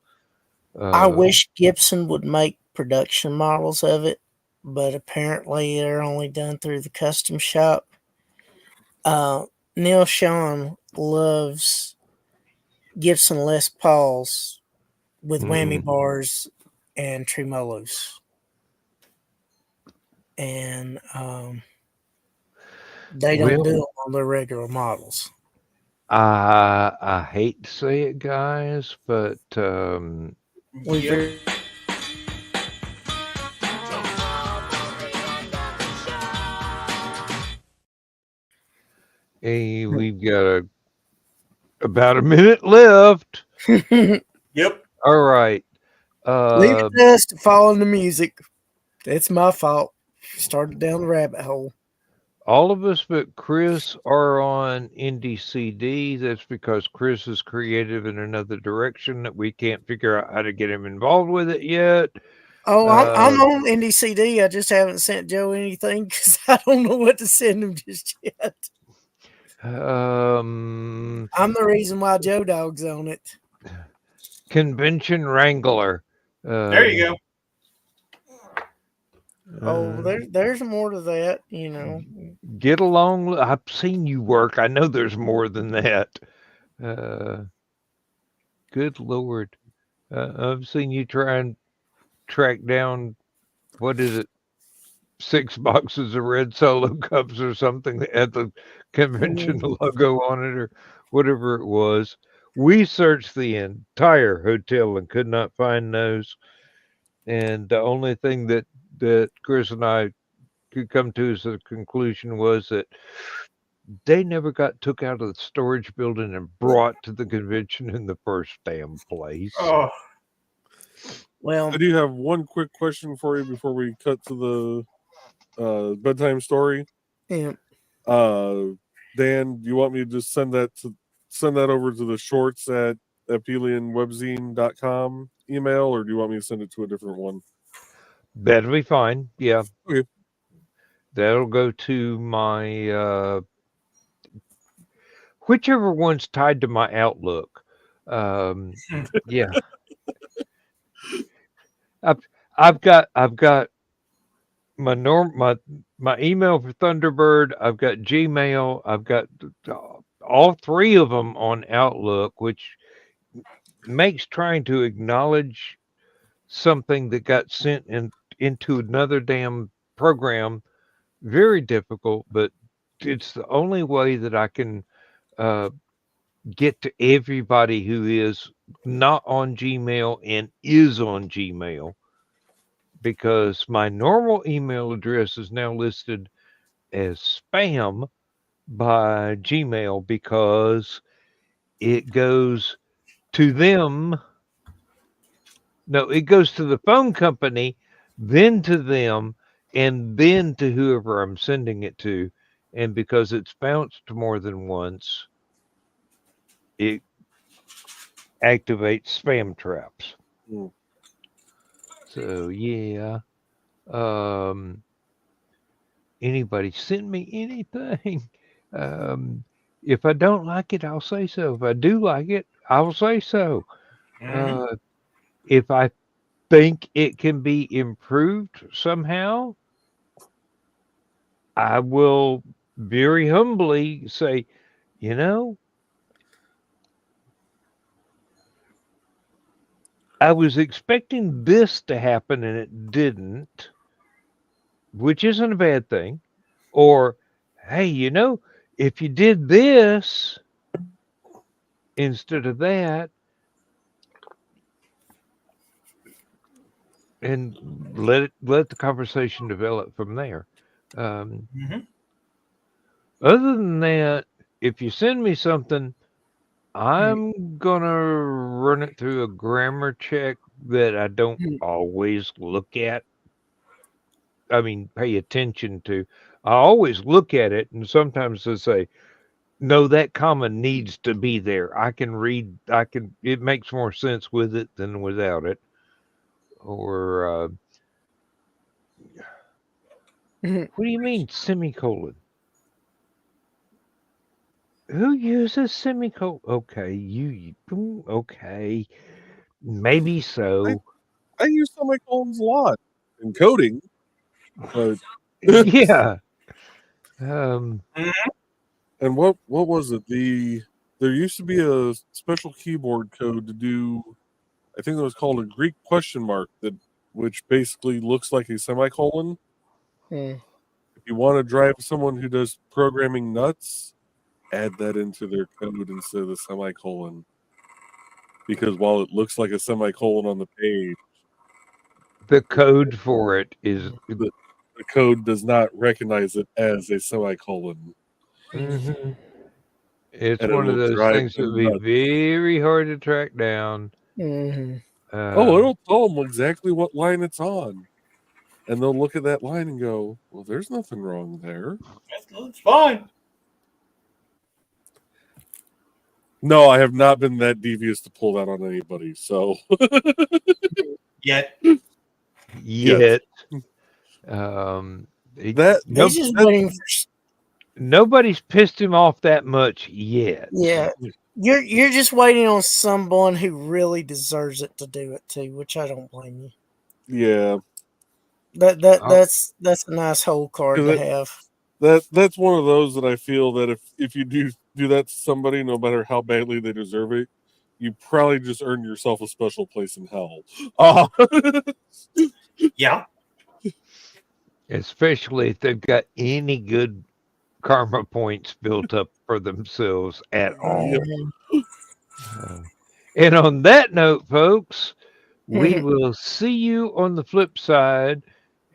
I wish Gibson would make production models of it, but apparently they're only done through the custom shop. Neil Sean loves Gibson Les Pauls with whammy bars and tremolos. And they don't do it on their regular models. I hate to say it, guys, but hey, we've got about a minute left. Yep. All right. Leave it to us to follow the music. It's my fault. Started down the rabbit hole. All of us but Chris are on NDCD. That's because Chris is creative in another direction that we can't figure out how to get him involved with it yet. Oh, I'm on NDCD. I just haven't sent Joe anything because I don't know what to send him just yet. I'm the reason why Joe Dog's on it. Convention Wrangler. There you go. There's more to that, you know. Get along. I've seen you work. I know there's more than that. Good Lord. I've seen you try and track down, what is it, 6 boxes of red Solo cups or something at the convention logo on it or whatever it was. We searched the entire hotel and could not find those. And the only thing that Chris and I could come to as a conclusion was that they never got took out of the storage building and brought to the convention in the first damn place. Oh, Well, I do have one quick question for you before we cut to the bedtime story. yeah. Dan, do you want me to just send that over to the shorts at AphelionWebzine.com email, or do you want me to send it to a different one? That'll be fine. Yeah. Okay. That'll go to my whichever one's tied to my Outlook. Yeah. I've got my my email for Thunderbird. I've got Gmail. I've got all three of them on Outlook, which makes trying to acknowledge something that got sent into another damn program very difficult. But it's the only way that I can get to everybody who is not on Gmail and is on Gmail, because my normal email address is now listed as spam by Gmail because it goes to them. No, it goes to the phone company, then to them, and then to whoever I'm sending it to. And because it's bounced more than once, it activates spam traps. Mm. So yeah. Anybody send me anything? If I don't like it, I'll say so. If I do like it, I'll say so. If I think it can be improved somehow, I will very humbly say, you know, I was expecting this to happen and it didn't, which isn't a bad thing. Or, hey, you know, if you did this instead of that, and let the conversation develop from there. Other than that, if you send me something, I'm gonna run it through a grammar check that I don't always look at. I mean, pay attention to. I always look at it, and sometimes they say, no, that comma needs to be there. I can read, it makes more sense with it than without it. Or, what do you mean, semicolon? Who uses semicolon? Okay, okay. Maybe so. I use semicolons a lot in coding, but yeah. And what was it? There used to be a special keyboard code to do, I think it was called a Greek question mark, which basically looks like a semicolon. If you want to drive someone who does programming nuts, add that into their code instead of the semicolon. Because while it looks like a semicolon on the page, the code for it is the code does not recognize it as a semicolon. Mm-hmm. It's And one of those things that would be nuts. very hard to track down. It'll tell them exactly what line it's on. And they'll look at that line and go, well, there's nothing wrong there. That's fine. No, I have not been that devious to pull that on anybody. So Yet. Nobody's pissed him off that much yet. Yeah. You're just waiting on someone who really deserves it to do it too, which I don't blame you. Yeah. That's a nice whole card to have. That's one of those that I feel that if you do that to somebody, no matter how badly they deserve it, you probably just earned yourself a special place in hell. Yeah. Especially if they've got any good karma points built up for themselves at all. And on that note, folks, we will see you on the flip side.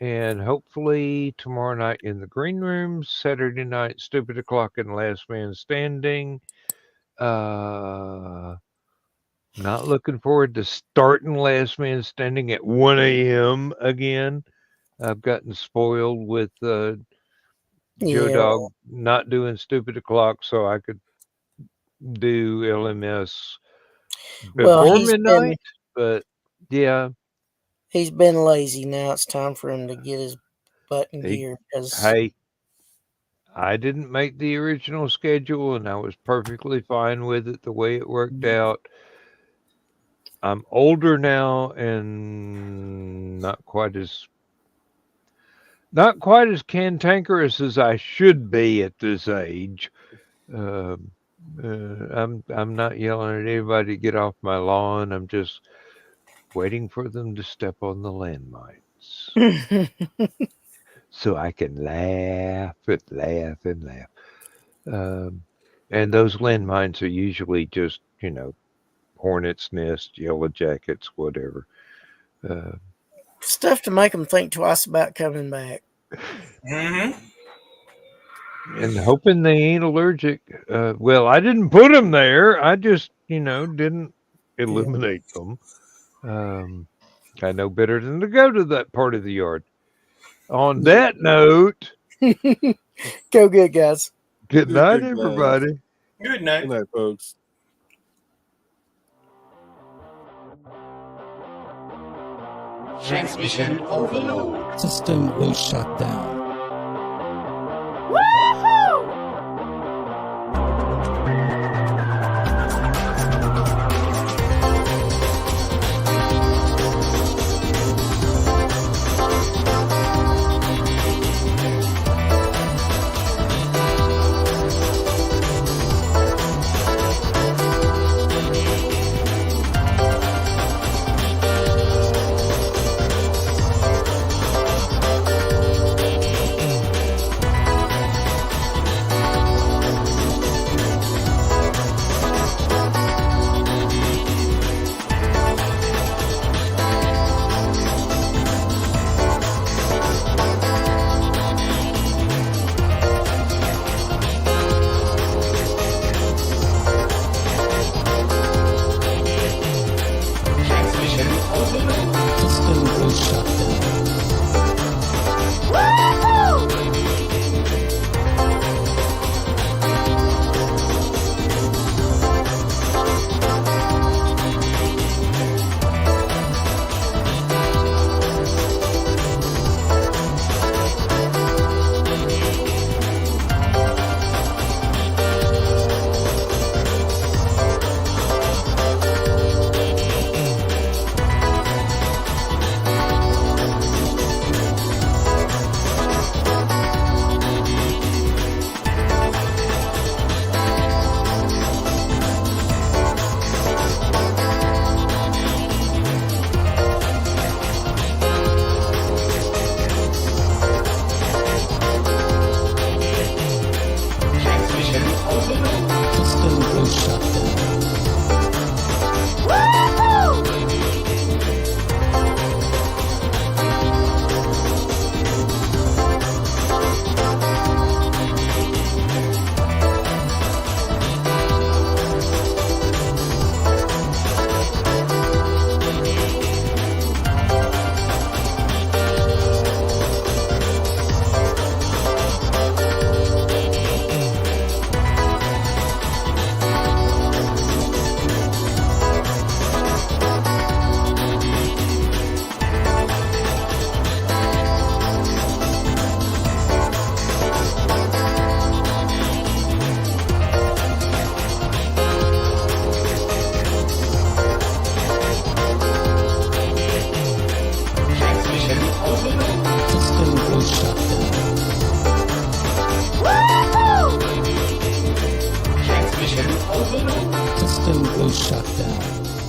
And hopefully tomorrow night in the green room, Saturday night, Stupid O'Clock and Last Man Standing. Not looking forward to starting Last Man Standing at 1 a.m. again. I've gotten spoiled with Joe Dog not doing Stupid O'Clock, so I could do LMS before midnight. But yeah, he's been lazy. Now it's time for him to get his butt in gear. Hey, I didn't make the original schedule, and I was perfectly fine with it the way it worked out. I'm older now and not quite as cantankerous as I should be at this age. I'm not yelling at anybody to get off my lawn. I'm just waiting for them to step on the landmines so I can laugh and laugh and laugh. And those landmines are usually just, hornets' nest, yellow jackets, whatever. Stuff to make them think twice about coming back. Mm-hmm. And hoping they ain't allergic. Well, I didn't put them there. I just, didn't eliminate them. I know better than to go to that part of the yard. On that note, go good, guys. Good night, everybody. Good night. Good night, folks. Transmission overload. System will shut down.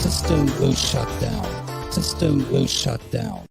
System will shut down. System will shut down.